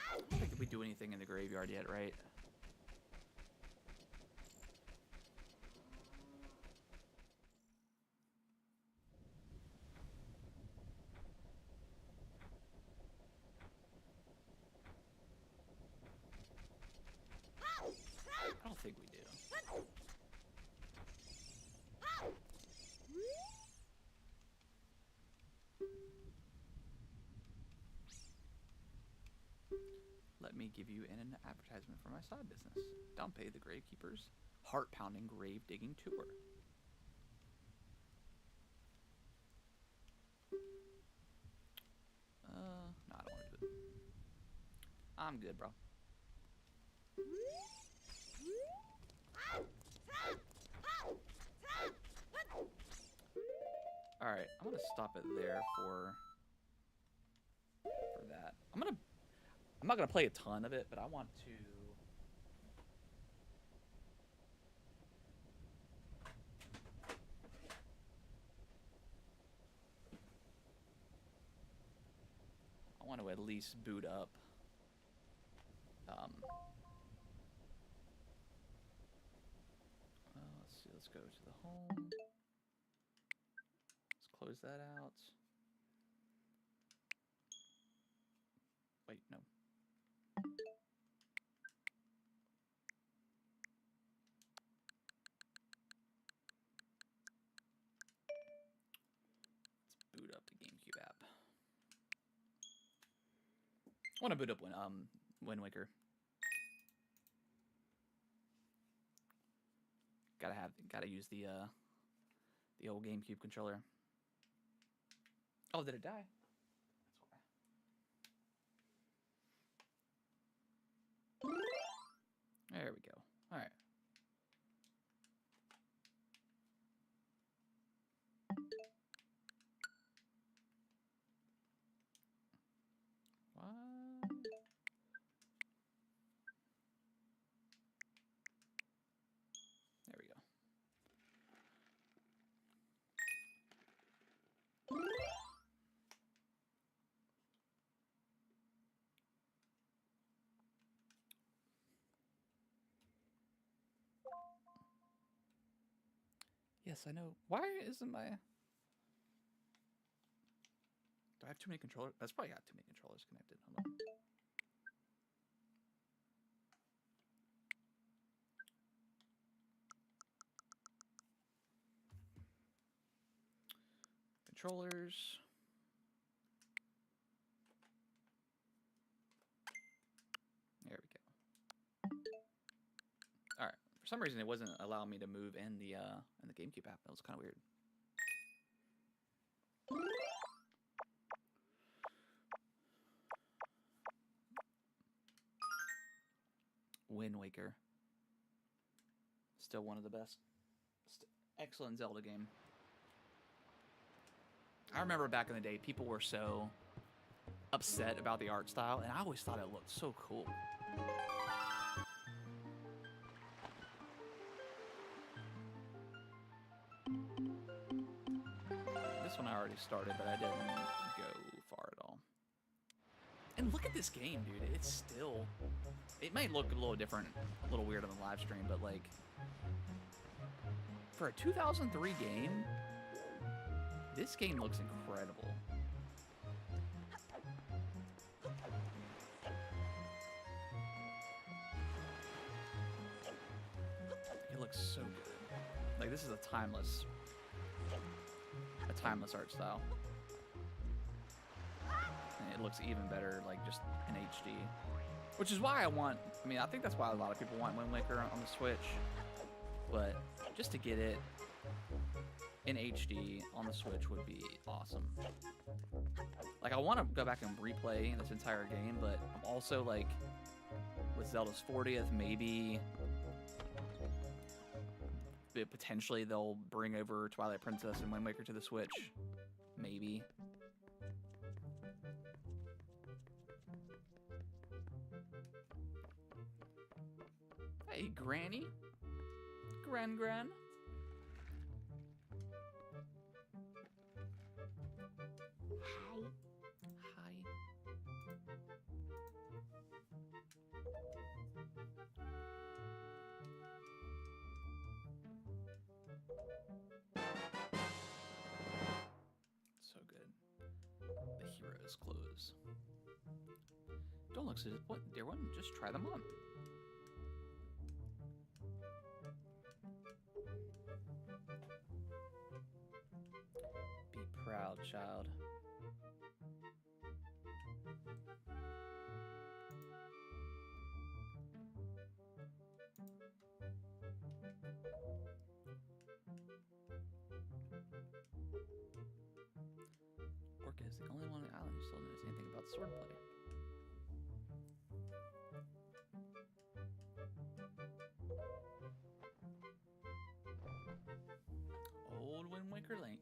I don't think we do anything in the graveyard yet, right? I don't think we do. Let me give you an advertisement for my side business. Dumpe the Gravekeeper's heart-pounding grave digging tour. No, I don't want to do it. I'm good, bro. All right, I'm gonna stop it there for that. I'm not gonna play a ton of it, but I want to. I want to at least boot up. Let's see. Let's go to the home. Let's close that out. Wait, no. Let's boot up the GameCube app. I want to boot up Wind Waker. Gotta use the old GameCube controller. Oh, did it die? That's why. There we go. All right. What? There we go. Yes, I know. Why isn't my... Do I have too many controllers? That's probably got too many controllers connected. Hold on. Controllers. There we go. All right. For some reason, it wasn't allowing me to move in the GameCube app. That was kind of weird. Wind Waker. Still one of the best. Excellent Zelda game. I remember back in the day, people were so upset about the art style, and I always thought it looked so cool. This one I already started, but I didn't go far at all. And look at this game, dude. It's still It might look a little different, a little weird on the live stream, but like for a 2003 game, this game looks incredible. It looks so good. Like this is a timeless art style. And it looks even better like just in HD. Which is why I think that's why a lot of people want Wind Waker on the Switch. But just to get it in HD on the Switch would be awesome. Like, I want to go back and replay this entire game, but I'm also like, with Zelda's 40th, maybe potentially they'll bring over Twilight Princess and Wind Waker to the Switch. Maybe. Hey, Granny. Gran. Hi. Hi. So good. The hero's clothes. Don't look so disappointed, dear one. Just try them on. Be proud, child. Orca is the only one on the island who still knows anything about swordplay. Old Wind Waker Link.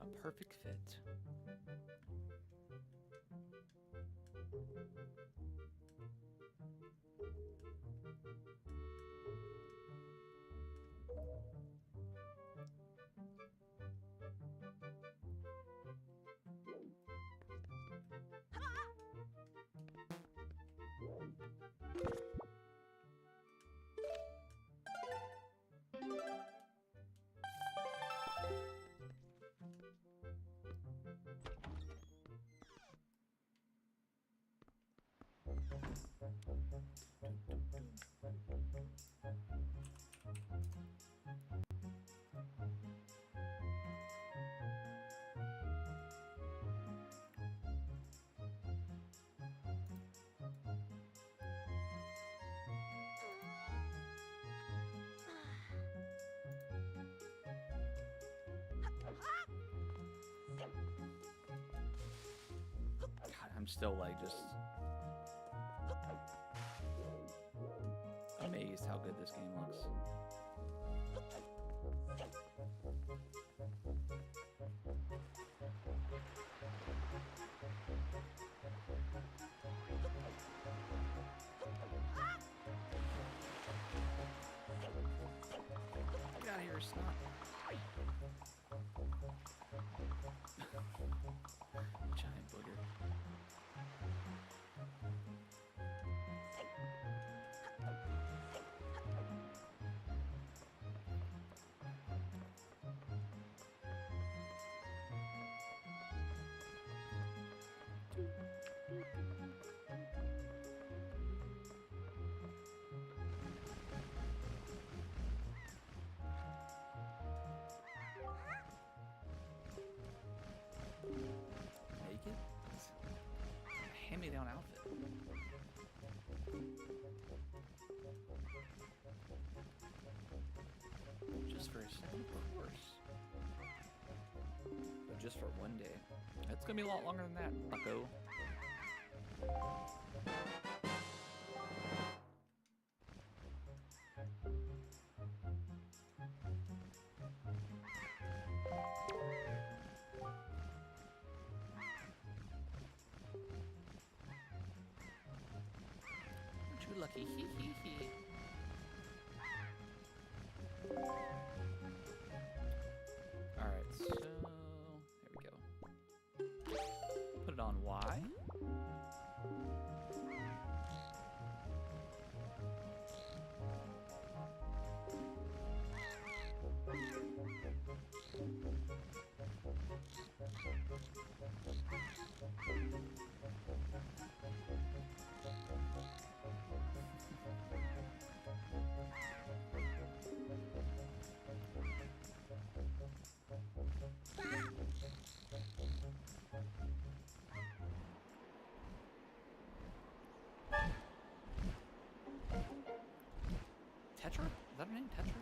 A perfect fit. God, I'm still like just amazed how good this game looks. Get out of here, snot. Giant booger. Naked? Hand-me-down outfit. Just for a second, of course. But just for one day. That's gonna be a lot longer than that, bucko. Aren't you lucky? Hee hee hee. Alright, so there we go. Tetra? Is that her name? Tetra?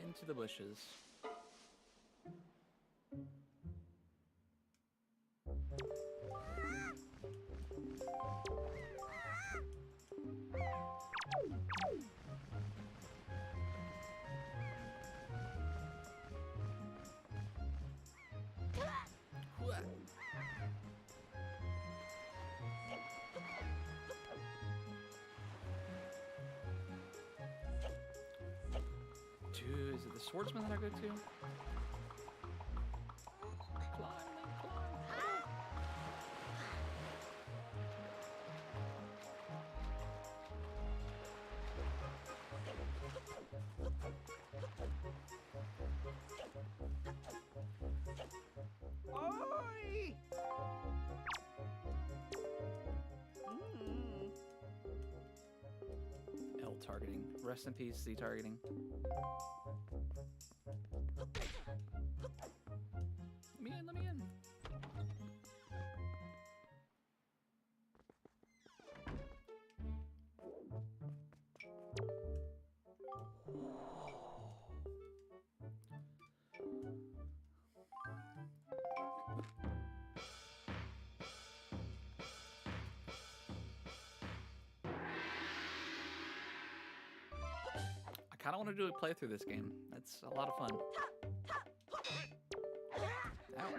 Into the bushes. Dude, is it the swordsman that I go to? Climb, Link, climb. Oi! L targeting. Rest in peace, Z targeting. Let me in, let me in. I kind of want to do a playthrough this game. It's a lot of fun. Ow.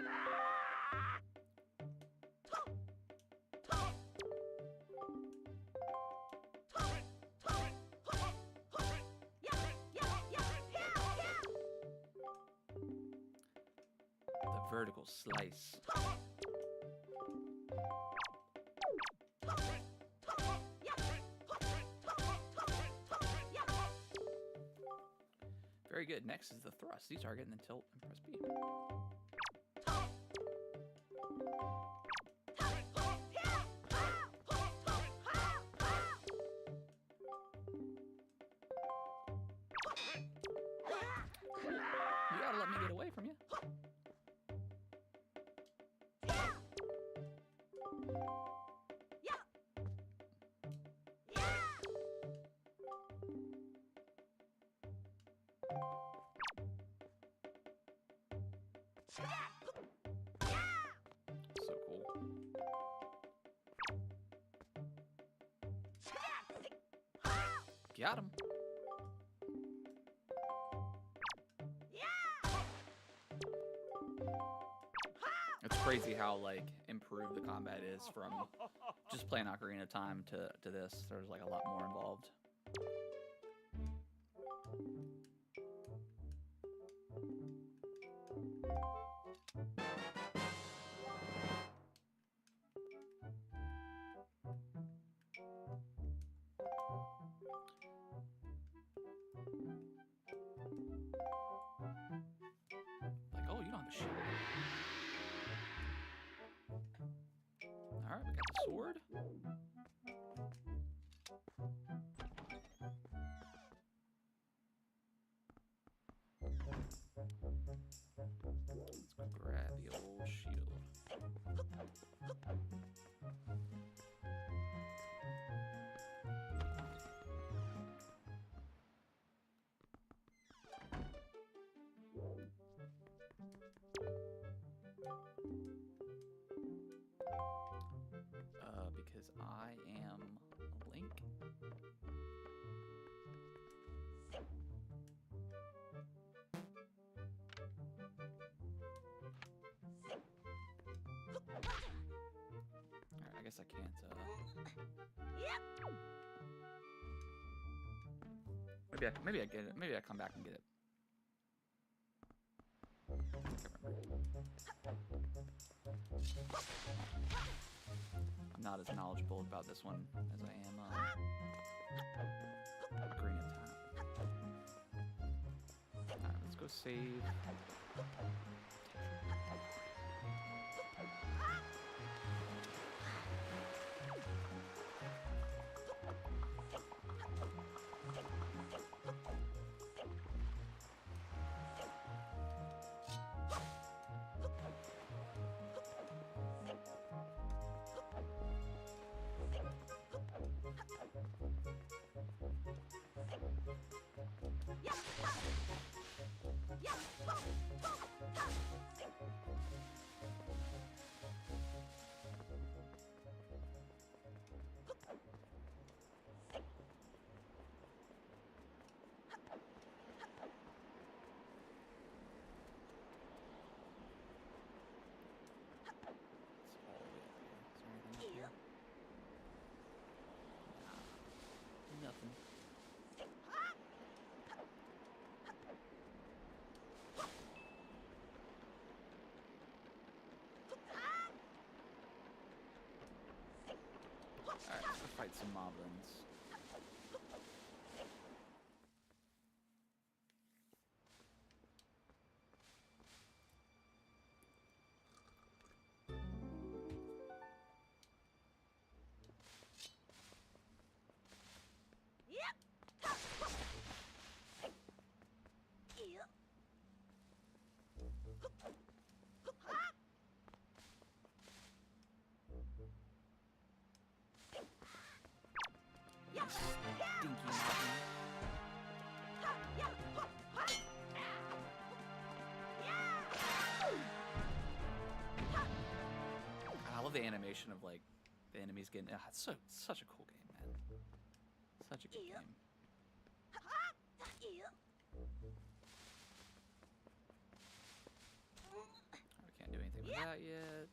The vertical slice. Very good. Next is the thrust. Z target and then tilt and press B. You gotta let me get away from you. So cool. Got him. It's crazy how like improved the combat is from just playing Ocarina of Time to this. There's like a lot more involved. Like, oh, you don't have a shield. Alright, we got the sword. Let's go grab the old shield. Because I am Link. Alright, I guess I can't, maybe I get it. Maybe I come back and get it. I'm not as knowledgeable about this one as I am Ocarina of Time. Alright, let's go save. Nothing. Alright, let's go fight some moblins. Stinky moblin. I love the animation of like the enemies getting. It's such a cool game, man. Such a good game. We can't do anything with that yet.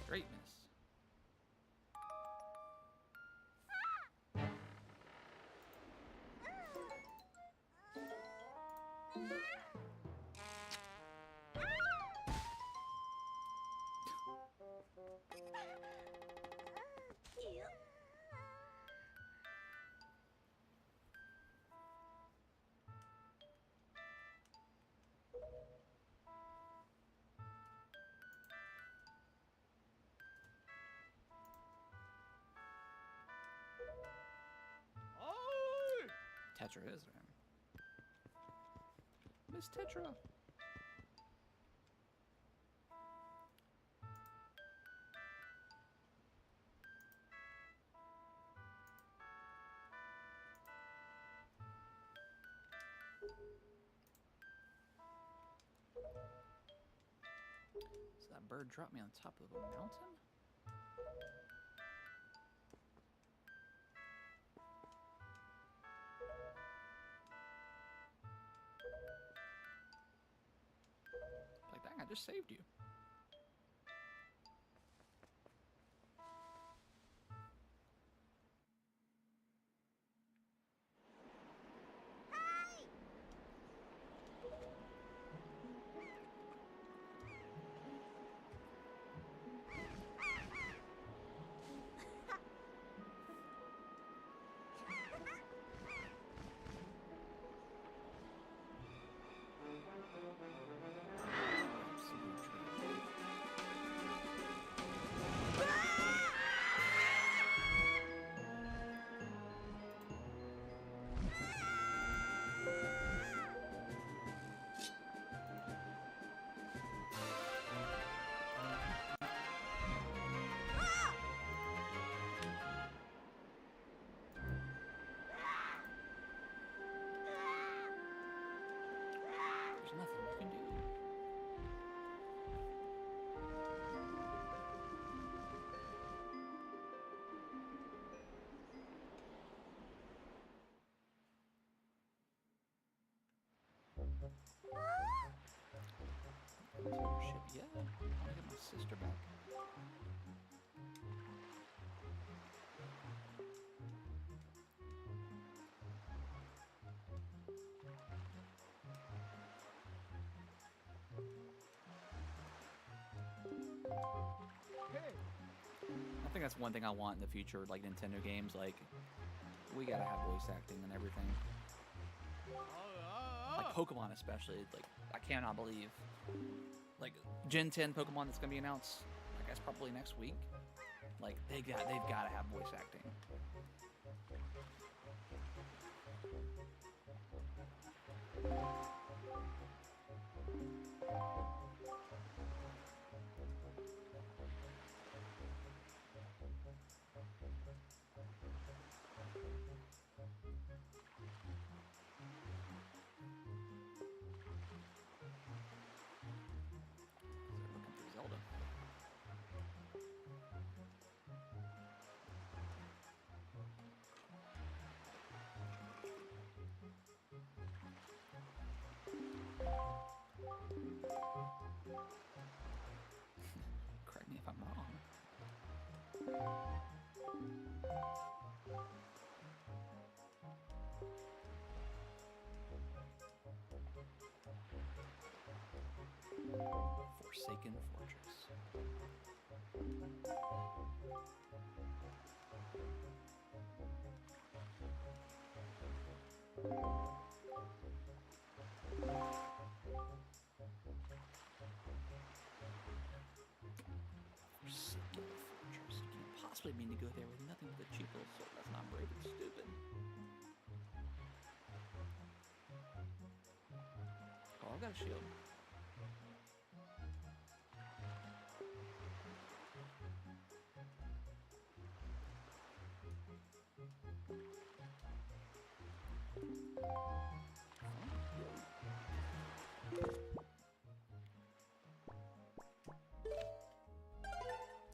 Straight miss. Tetra is him. Miss Tetra. So that bird dropped me on top of a mountain? Like, dang, I just saved you. Absolute trash. Container ship. Yeah, I want to get my sister back. I think that's one thing I want in the future, like Nintendo games. Like, we gotta have voice acting and everything. Like Pokemon, especially. Like, I cannot believe, like, Gen 10 Pokemon that's gonna be announced. I guess probably next week. Like, they've got to have voice acting. They're looking for Zelda. Correct me if I'm wrong. Forsaken Fortress. Forsaken Fortress. You can't possibly mean to go there with nothing but a cheap little sword. That's not brave, it's stupid. Oh, I've got a shield.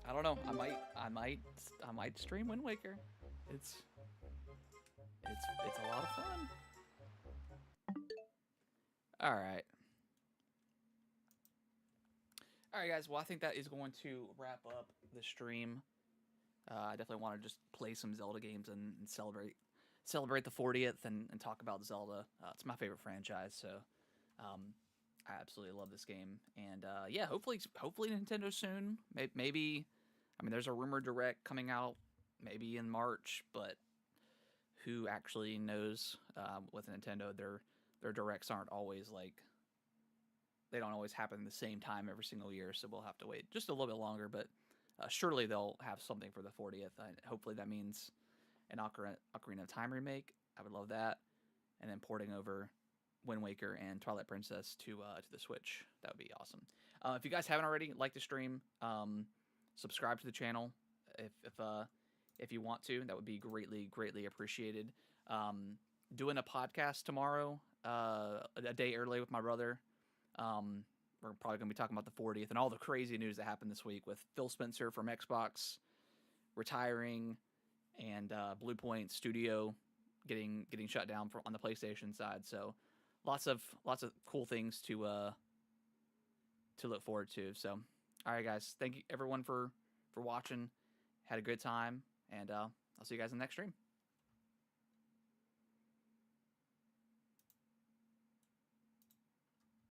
I don't know. I might stream Wind Waker. It's a lot of fun. All right. All right, guys. Well, I think that is going to wrap up the stream. I definitely want to just play some Zelda games and celebrate the 40th and talk about Zelda. It's my favorite franchise, so I absolutely love this game. And yeah, hopefully Nintendo soon. Maybe, I mean, there's a rumor direct coming out maybe in March, but who actually knows? With Nintendo, their directs aren't always like, they don't always happen the same time every single year, so we'll have to wait just a little bit longer. But surely they'll have something for the 40th. Hopefully that means an Ocarina of Time remake. I would love that, and then porting over Wind Waker and Twilight Princess to the Switch. That would be awesome. If you guys haven't already, like the stream, subscribe to the channel if you want to. That would be greatly appreciated. Doing a podcast tomorrow, a day early with my brother. We're probably going to be talking about the 40th and all the crazy news that happened this week with Phil Spencer from Xbox retiring and Blue Point Studio getting shut down on the PlayStation side. So lots of cool things to look forward to. So all right, guys, thank you everyone for watching. Had a good time, and I'll see you guys in the next stream.